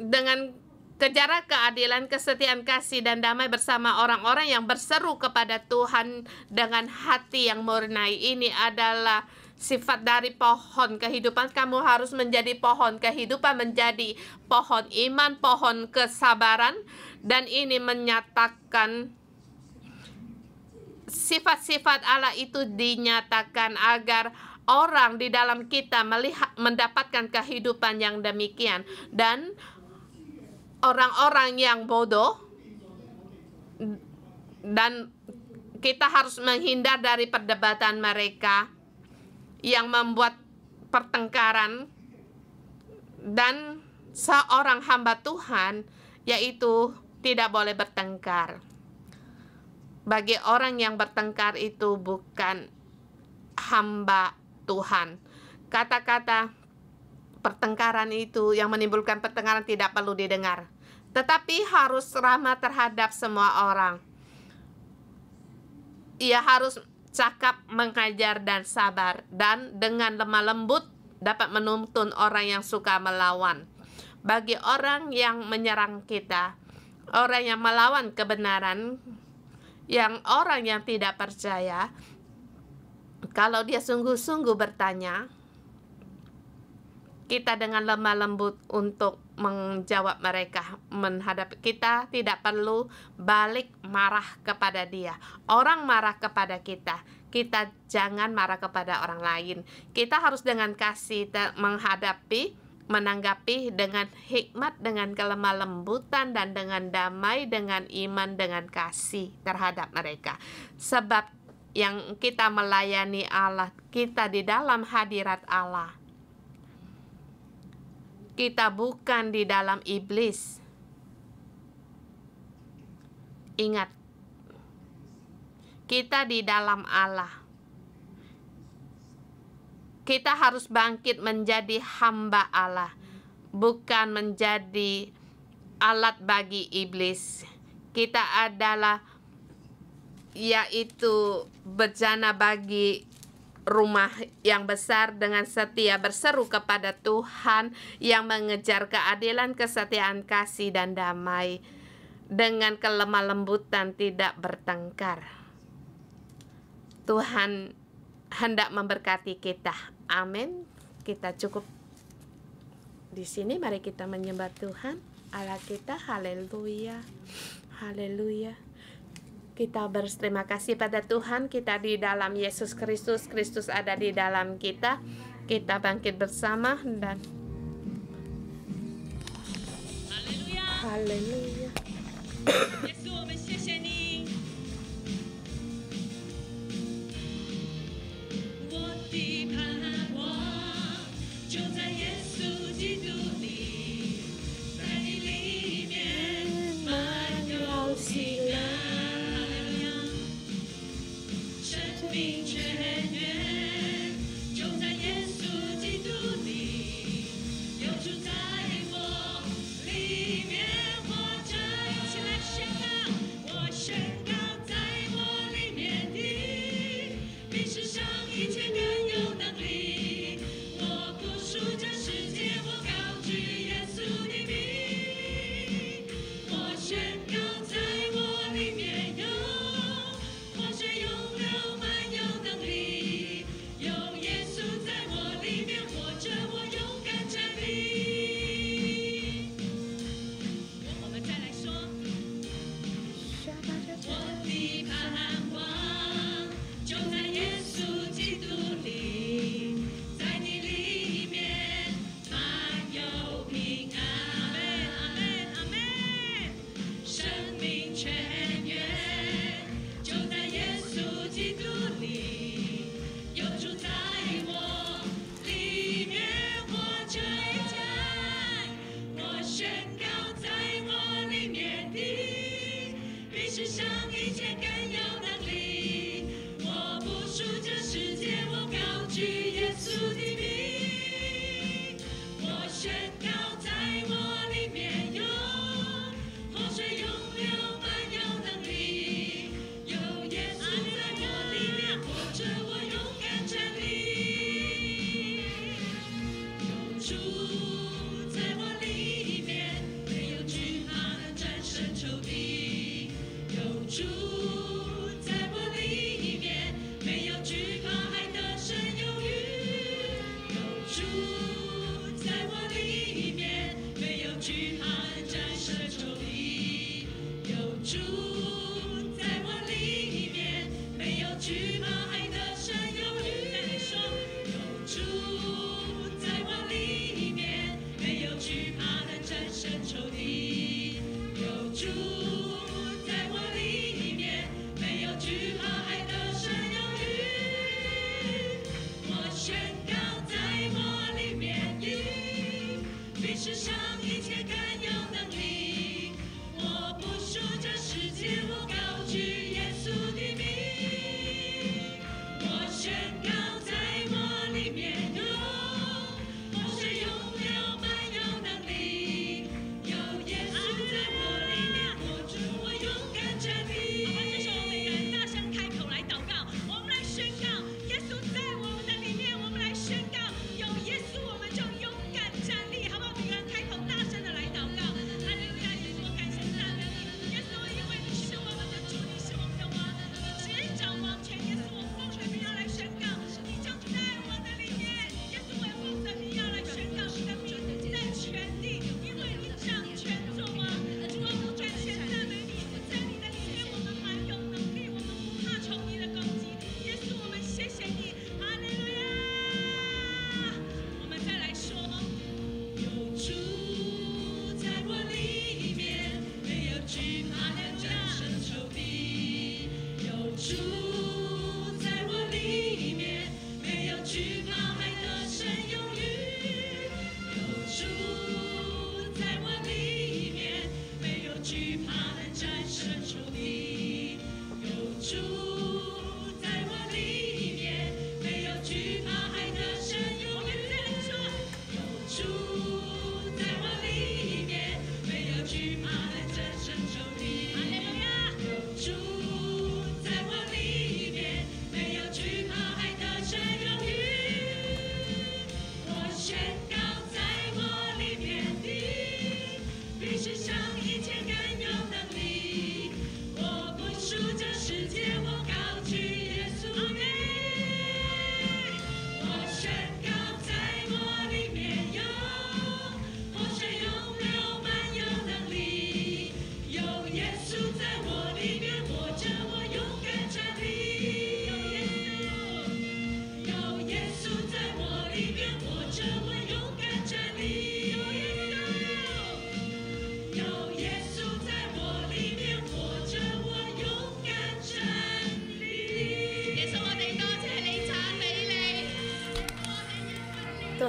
dengan kejar keadilan, kesetiaan, kasih, dan damai bersama orang-orang yang berseru kepada Tuhan dengan hati yang murni. Ini adalah sifat dari pohon kehidupan. Kamu harus menjadi pohon kehidupan, menjadi pohon iman, pohon kesabaran, dan ini menyatakan sifat-sifat Allah itu dinyatakan agar orang di dalam kita mendapatkan kehidupan yang demikian. Dan orang-orang yang bodoh, dan kita harus menghindar dari perdebatan mereka yang membuat pertengkaran. Dan seorang hamba Tuhan yaitu tidak boleh bertengkar. Bagi orang yang bertengkar itu bukan hamba Tuhan. Kata-kata pertengkaran itu yang menimbulkan pertengkaran tidak perlu didengar. Tetapi harus ramah terhadap semua orang. Ia harus cakap, mengajar, dan sabar. Dan dengan lemah lembut dapat menuntun orang yang suka melawan. Bagi orang yang menyerang kita, orang yang melawan kebenaran, orang yang tidak percaya, kalau dia sungguh-sungguh bertanya, kita dengan lemah lembut untuk menjawab mereka, menghadapi. Kita tidak perlu balik marah kepada dia. Orang marah kepada kita, kita jangan marah kepada orang lain. Kita harus dengan kasih menghadapi, menanggapi dengan hikmat, dengan kelemah lembutan, dan dengan damai, dengan iman, dengan kasih terhadap mereka. Sebab yang kita melayani Allah, kita di dalam hadirat Allah. Kita bukan di dalam iblis. Ingat, kita di dalam Allah. Kita harus bangkit menjadi hamba Allah, bukan menjadi alat bagi iblis. Kita adalah yaitu bejana bagi rumah yang besar dengan setia berseru kepada Tuhan yang mengejar keadilan, kesetiaan, kasih, dan damai dengan kelemah lembutan, tidak bertengkar. Tuhan hendak memberkati kita. Amin. Kita cukup di sini. Mari kita menyembah Tuhan Allah kita. Haleluya. Haleluya. Kita berterima kasih pada Tuhan, kita di dalam Yesus Kristus, Kristus ada di dalam kita. Kita bangkit bersama dan haleluya.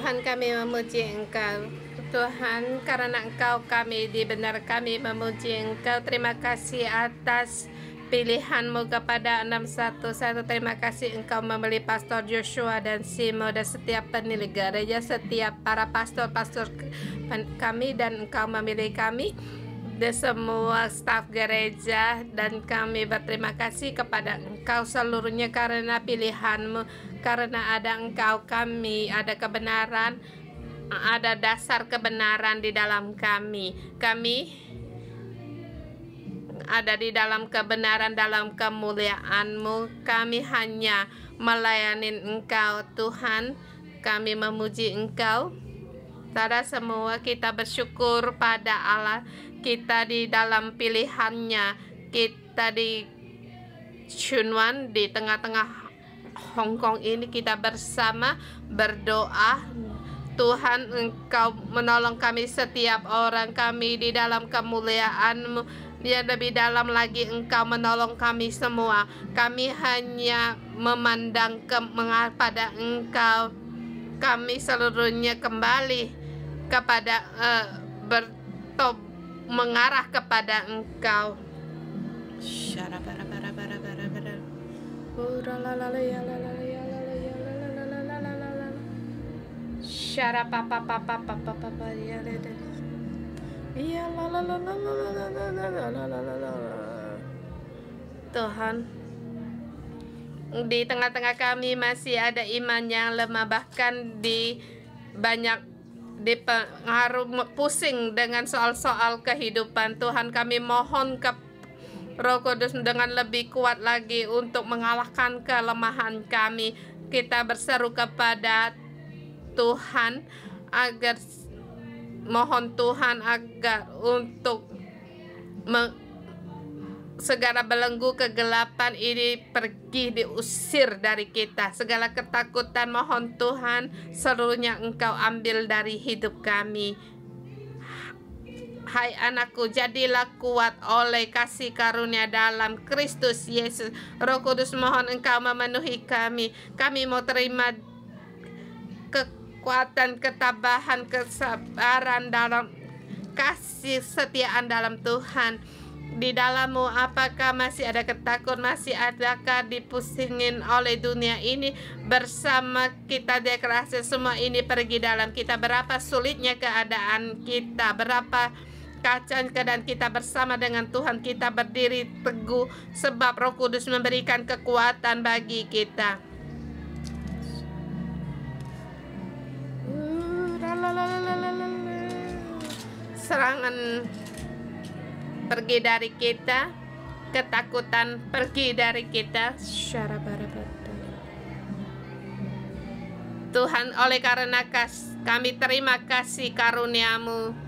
Tuhan, kami memuji Engkau. Tuhan, karena Engkau kami dibenar, kami memuji Engkau. Terima kasih atas pilihan-Mu kepada 611. Terima kasih Engkau memilih Pastor Joshua dan Simo dan setiap penilik gereja, setiap para pastor-pastor kami, dan Engkau memilih kami dan semua staf gereja, dan kami berterima kasih kepada Engkau seluruhnya karena pilihan-Mu. Karena ada Engkau, kami ada kebenaran, ada dasar kebenaran di dalam kami. Kami ada di dalam kebenaran, dalam kemuliaan-Mu. Kami hanya melayani Engkau, Tuhan. Kami memuji Engkau. Pada semua kita bersyukur pada Allah. Kita di dalam pilihannya. Kita di Chunwan, di tengah-tengah Hong Kong ini, kita bersama berdoa. Tuhan, Engkau menolong kami, setiap orang kami di dalam kemuliaan-Mu. Yang lebih dalam lagi, Engkau menolong kami semua. Kami hanya memandang kepada Engkau. Kami seluruhnya kembali kepada mengarah kepada Engkau. Tuhan, di tengah-tengah kami masih ada iman yang lemah, bahkan di banyak dipengaruh pusing dengan soal-soal kehidupan. Tuhan, kami mohon ke Roh Kudus dengan lebih kuat lagi untuk mengalahkan kelemahan kami. Kita berseru kepada Tuhan agar mohon Tuhan agar untuk segala belenggu kegelapan ini pergi, diusir dari kita. Segala ketakutan mohon Tuhan seluruhnya Engkau ambil dari hidup kami. Hai anakku, jadilah kuat oleh kasih karunia dalam Kristus Yesus. Roh Kudus, mohon Engkau memenuhi kami. Kami mau terima kekuatan, ketabahan, kesabaran dalam kasih setiaan dalam Tuhan. Di dalam-Mu, apakah masih ada ketakutan, masih adakah dipusingin oleh dunia ini? Bersama kita deklarasi semua ini pergi dalam kita. Berapa sulitnya keadaan kita, berapa kacau keadaan kita, bersama dengan Tuhan kita berdiri teguh, sebab Roh Kudus memberikan kekuatan bagi kita. Serangan pergi dari kita, ketakutan pergi dari kita. Tuhan, oleh karena kami terima kasih karunia-Mu,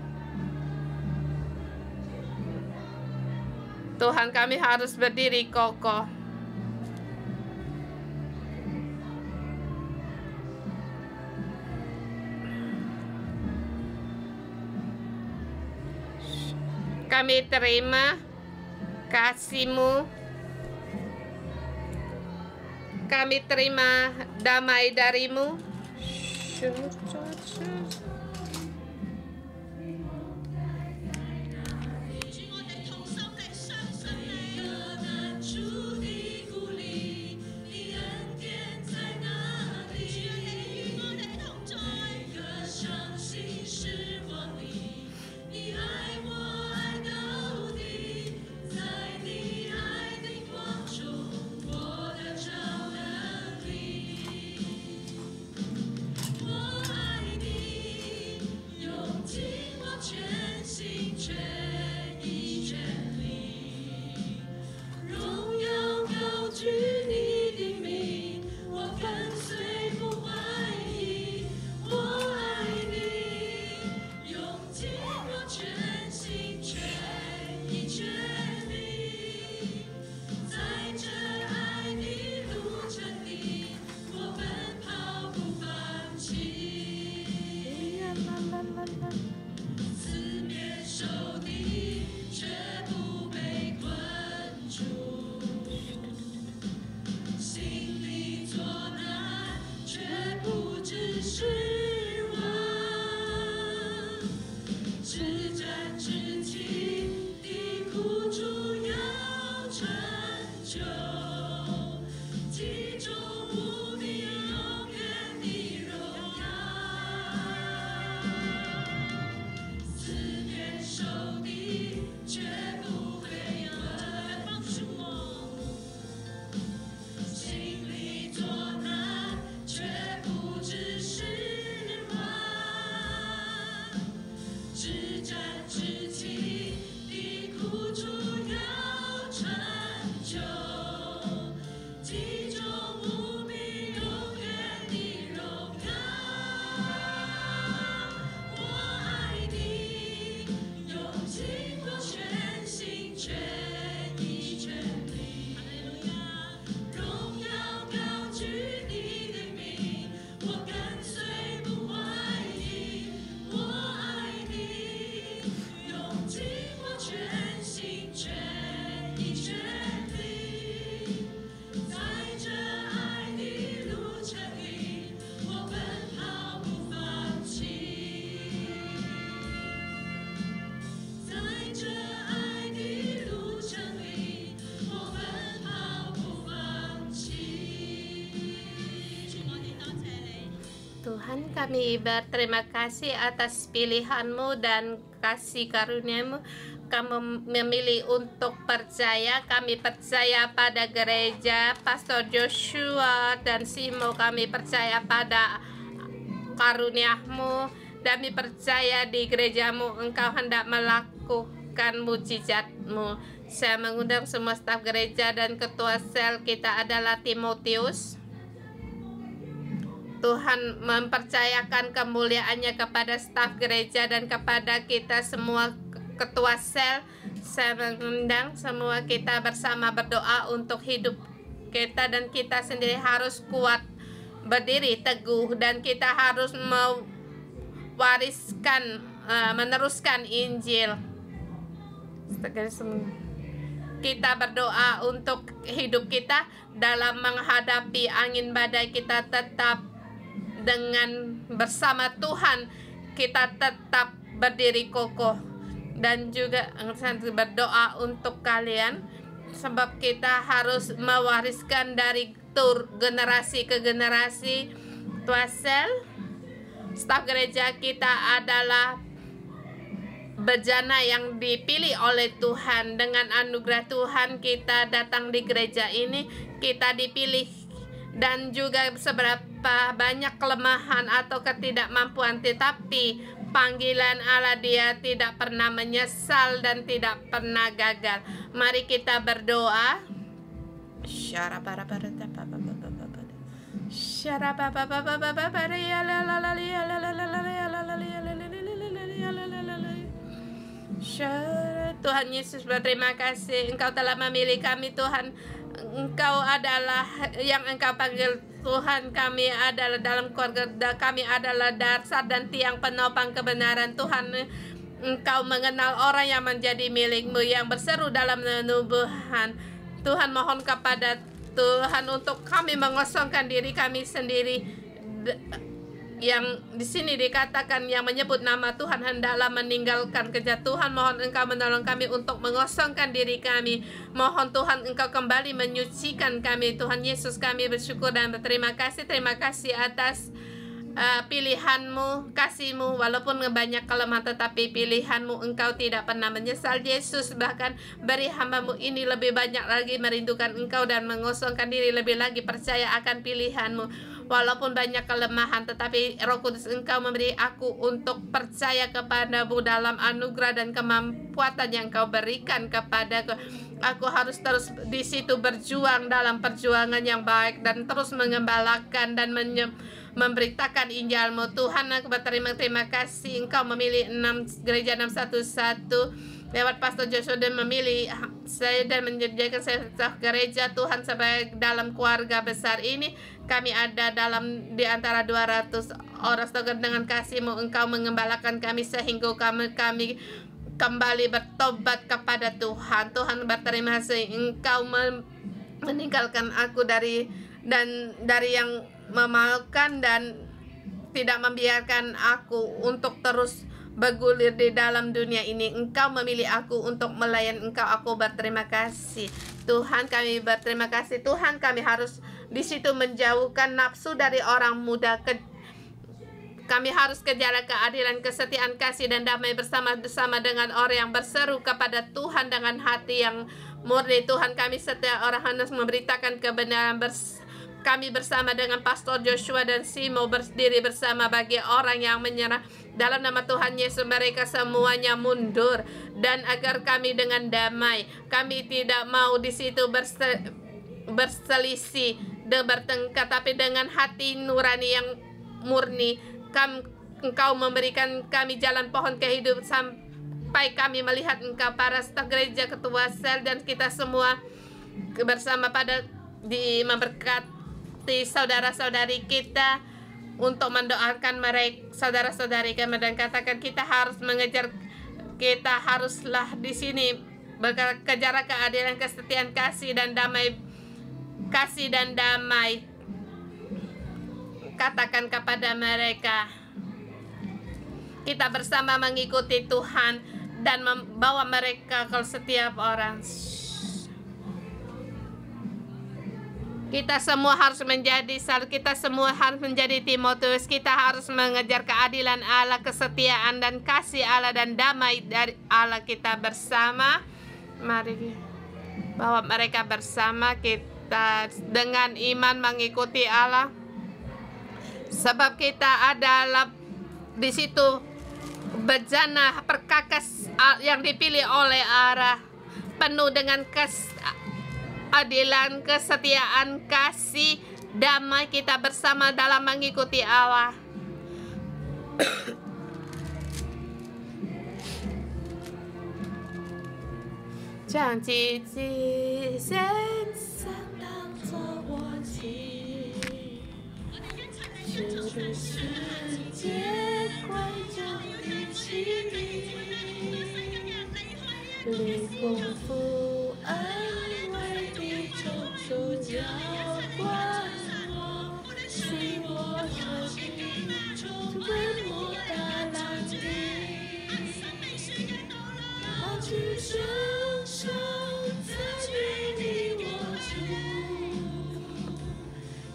Tuhan, kami harus berdiri kokoh. Kami terima kasih-Mu. Kami terima damai dari-Mu. Tuhan, kami berterima kasih atas pilihan-Mu dan kasih karunia-Mu. Kami memilih untuk percaya, kami percaya pada gereja Pastor Joshua dan Simo, kami percaya pada karunia-Mu, dan kami percaya di gereja-Mu Engkau hendak melakukan mujizat-Mu. Saya mengundang semua staf gereja dan ketua sel kita adalah Timotius. Tuhan mempercayakan kemuliaannya kepada staf gereja dan kepada kita semua ketua sel. Saya mengundang semua kita bersama berdoa untuk hidup kita, dan kita sendiri harus kuat, berdiri teguh, dan kita harus mewariskan, meneruskan Injil. Kita berdoa untuk hidup kita dalam menghadapi angin badai. Kita tetap dengan bersama Tuhan, kita tetap berdiri kokoh. Dan juga berdoa untuk kalian, sebab kita harus mewariskan dari generasi ke generasi. Tuasel, staf gereja kita adalah bejana yang dipilih oleh Tuhan. Dengan anugerah Tuhan kita datang di gereja ini, kita dipilih. Dan juga seberapa banyak kelemahan atau ketidakmampuan, tetapi panggilan Allah, Dia tidak pernah menyesal dan tidak pernah gagal. Mari kita berdoa. Tuhan Yesus, berterima kasih Engkau telah memilih kami, Tuhan. Engkau adalah yang Engkau panggil, Tuhan. Kami adalah dalam keluarga, kami adalah dasar dan tiang penopang kebenaran, Tuhan. Engkau mengenal orang yang menjadi milik-Mu, yang berseru dalam penubuhan. Tuhan, mohon kepada Tuhan untuk kami mengosongkan diri kami sendiri. Yang di sini dikatakan yang menyebut nama Tuhan hendaklah meninggalkan kejatuhan. Mohon Engkau menolong kami untuk mengosongkan diri kami. Mohon Tuhan Engkau kembali menyucikan kami. Tuhan Yesus, kami bersyukur dan berterima kasih. Terima kasih atas pilihan-Mu, kasih-Mu. Walaupun banyak kelemahan, tetapi pilihan-Mu Engkau tidak pernah menyesal. Yesus, bahkan beri hamba-Mu ini lebih banyak lagi merindukan Engkau dan mengosongkan diri lebih lagi percaya akan pilihan-Mu. Walaupun banyak kelemahan, tetapi Roh Kudus Engkau memberi aku untuk percaya kepada-Mu dalam anugerah dan kemampuan yang Engkau berikan kepadaku. Aku harus terus di situ berjuang dalam perjuangan yang baik dan terus mengembalakan dan memberitakan Injil-Mu. Tuhan, aku berterima kasih Engkau memilih gereja 611 lewat Pastor Joshua dan memilih saya dan menjadikan saya gereja, Tuhan, sebagai dalam keluarga besar ini. Kami ada di antara 200 orang. Dengan kasih-Mu Engkau mengembalakan kami sehingga kami kembali bertobat kepada Tuhan. Tuhan, berterima kasih Engkau meninggalkan aku dari yang memalukan dan tidak membiarkan aku untuk terus bergulir di dalam dunia ini. Engkau memilih aku untuk melayani Engkau. Aku berterima kasih Tuhan. Kami berterima kasih Tuhan. Kami harus di situ menjauhkan nafsu dari orang muda. Kami harus kejar keadilan, kesetiaan, kasih, dan damai bersama-sama dengan orang yang berseru kepada Tuhan dengan hati yang murni. Tuhan, kami setiap orang harus memberitakan kebenaran. Kami bersama dengan Pastor Joshua dan Simo berdiri bersama bagi orang yang menyerah. Dalam nama Tuhan Yesus, mereka semuanya mundur, dan agar kami dengan damai, kami tidak mau di situ berselisih dan bertengkar, tapi dengan hati nurani yang murni. Engkau memberikan kami jalan pohon kehidupan sampai kami melihat Engkau. Para staf gereja, ketua sel, dan kita semua bersama memberkati saudara-saudari kita untuk mendoakan mereka, saudara-saudari kami, dan katakan kita harus mengejar, kita haruslah di sini kejar keadilan, kesetiaan, kasih dan damai. Katakan kepada mereka, kita bersama mengikuti Tuhan dan membawa mereka ke setiap orang. Kita semua harus menjadi kita semua harus menjadi Timotius. Kita harus mengejar keadilan Allah, kesetiaan dan kasih Allah dan damai dari Allah kita bersama. Mari bawa mereka bersama kita dengan iman mengikuti Allah. Sebab kita adalah di situ bejana perkakas yang dipilih oleh Allah, penuh dengan keadilan, kesetiaan, kasih, damai kita bersama dalam mengikuti Allah. Jangan cici当作我情，这个世界快将你起立，离不负安慰的救主浇灌我，使我生命充满莫大蓝天，高举双手赞美你我主，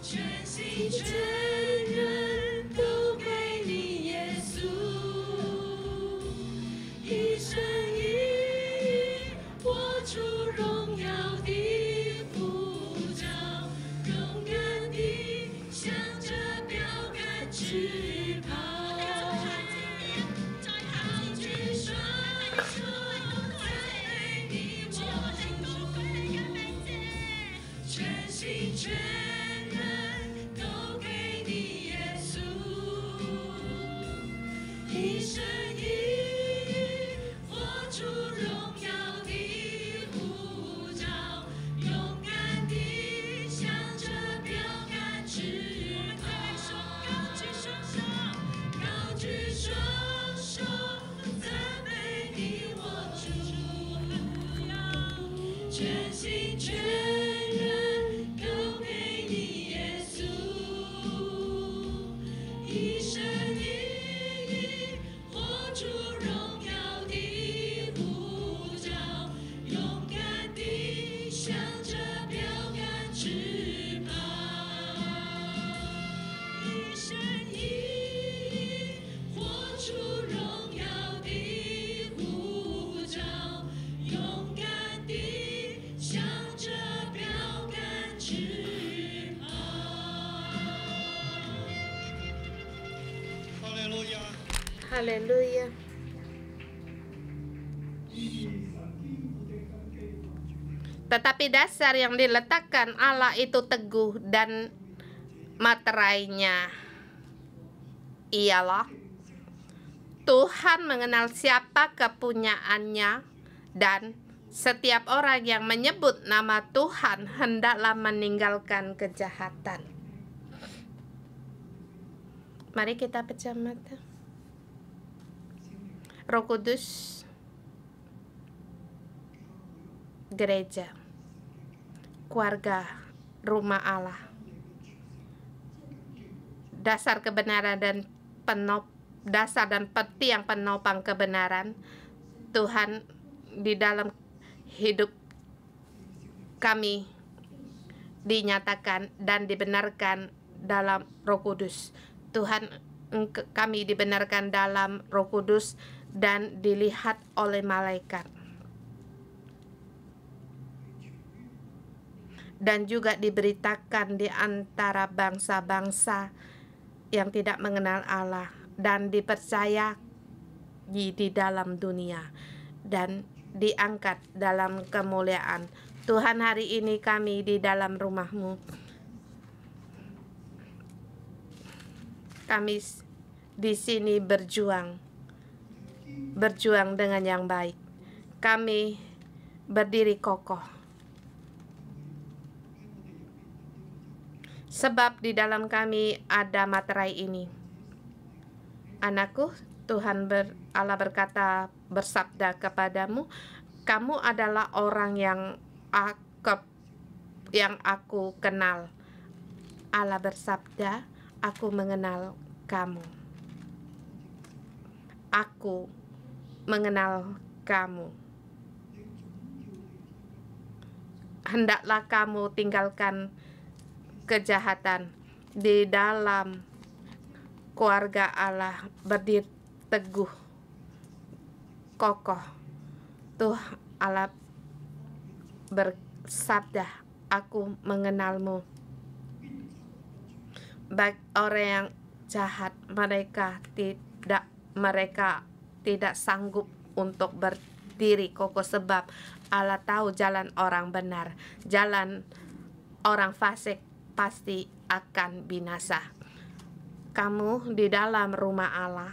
全心全人都归你耶稣，一生一握住荣耀的护照，勇敢地向着标杆去跑，高举双手赞美你我主，全心全人都给你耶稣，一生一握住荣耀的护照，勇敢地向着标杆去跑，高举双手赞美你我主，全心全人都给你耶稣，一生一握住荣耀的护照，勇敢地向着标杆去跑，一生一握住荣耀的护照，勇敢地向着标杆去跑。哈利路亚。 Haleluya. Tetapi dasar yang diletakkan Allah itu teguh dan materainya ialah Tuhan mengenal siapa kepunyaannya, dan setiap orang yang menyebut nama Tuhan hendaklah meninggalkan kejahatan. Mari kita pejam mata. Roh Kudus, gereja, keluarga, rumah Allah, dasar kebenaran dan dasar dan tiang penopang kebenaran Tuhan di dalam hidup kami dinyatakan dan dibenarkan dalam Roh Kudus. Tuhan, kami dibenarkan dalam Roh Kudus dan dilihat oleh malaikat, dan juga diberitakan di antara bangsa-bangsa yang tidak mengenal Allah, dan dipercayai di dalam dunia, dan diangkat dalam kemuliaan. Tuhan, hari ini kami di dalam rumah-Mu, kami di sini berjuang dengan yang baik. Kami berdiri kokoh, sebab di dalam kami ada materai ini. Anakku, Tuhan Allah berkata, bersabda kepadamu, kamu adalah orang yang aku kenal. Allah bersabda, aku mengenal kamu. Aku mengenal kamu. Hendaklah kamu tinggalkan kejahatan. Di dalam keluarga Allah berdiri teguh, kokoh. Tuhan Allah bersabda, aku mengenalmu. Bagi orang yang jahat, mereka tidak sanggup untuk berdiri kokoh, sebab Allah tahu jalan orang benar. Jalan orang fasik pasti akan binasa. Kamu di dalam rumah Allah,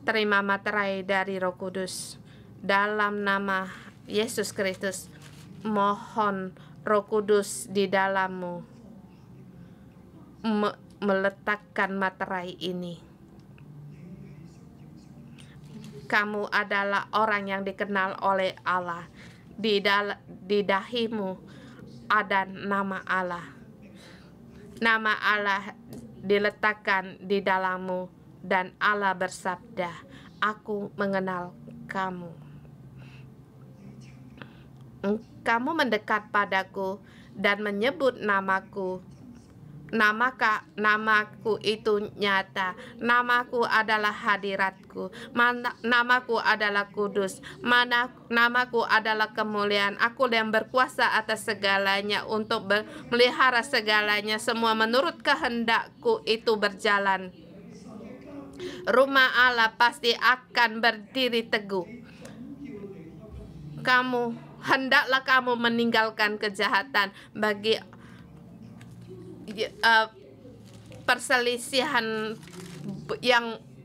terima materai dari Roh Kudus. Dalam nama Yesus Kristus, mohon Roh Kudus di dalammu meletakkan materai ini. Kamu adalah orang yang dikenal oleh Allah. Di dahimu ada nama Allah. Nama Allah diletakkan di dalammu, dan Allah bersabda, aku mengenal kamu. Kamu mendekat padaku dan menyebut namaku. Namaku itu nyata. Namaku adalah hadiratku. Namaku adalah kudus. Namaku adalah kemuliaan. Aku yang berkuasa atas segalanya untuk melihara segalanya. Semua menurut kehendakku itu berjalan. Rumah Allah pasti akan berdiri teguh. Hendaklah kamu meninggalkan kejahatan. Bagi perselisihan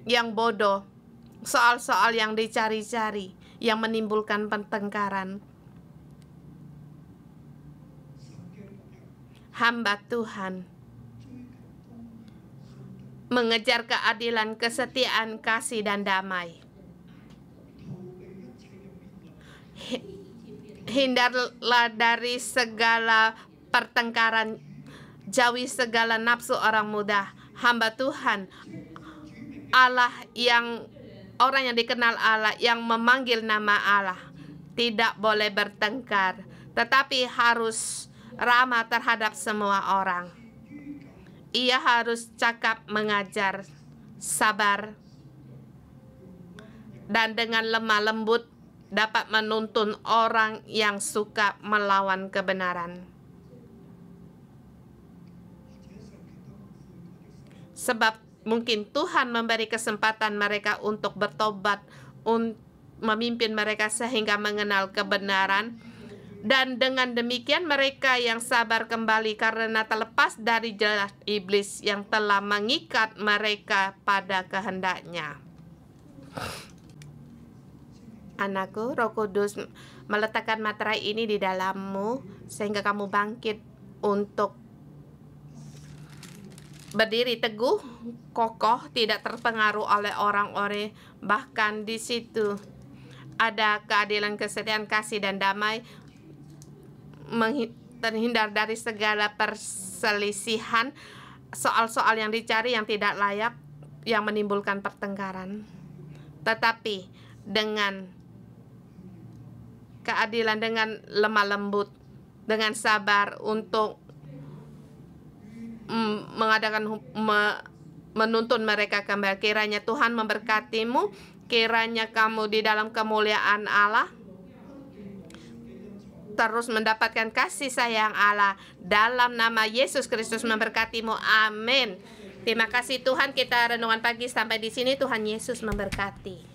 yang bodoh, soal-soal yang dicari-cari, yang menimbulkan pertengkaran. Hamba Tuhan mengejar keadilan, kesetiaan, kasih, dan damai. Hindarlah dari segala pertengkaran, jauhi segala nafsu orang muda. Hamba Tuhan Allah, orang yang dikenal Allah, yang memanggil nama Allah, tidak boleh bertengkar, tetapi harus ramah terhadap semua orang. Ia harus cakap, mengajar, sabar, dan dengan lemah lembut dapat menuntun orang yang suka melawan kebenaran. Sebab mungkin Tuhan memberi kesempatan mereka untuk bertobat, memimpin mereka sehingga mengenal kebenaran. Dan dengan demikian mereka yang sabar kembali karena terlepas dari jerat iblis yang telah mengikat mereka pada kehendaknya. Anakku, Roh Kudus meletakkan materai ini di dalammu sehingga kamu bangkit untuk berdiri teguh, kokoh, tidak terpengaruh oleh orang-orang. Bahkan di situ ada keadilan, kesetiaan, kasih, dan damai. Terhindar dari segala perselisihan, soal-soal yang dicari yang tidak layak, yang menimbulkan pertengkaran. Tetapi dengan keadilan, dengan lemah lembut, dengan sabar untuk menuntun mereka kembali. Kiranya Tuhan memberkatimu, kiranya kamu di dalam kemuliaan Allah terus mendapatkan kasih sayang Allah. Dalam nama Yesus Kristus memberkatimu. Amin. Terima kasih Tuhan, kita renungan pagi sampai di sini. Tuhan Yesus memberkati.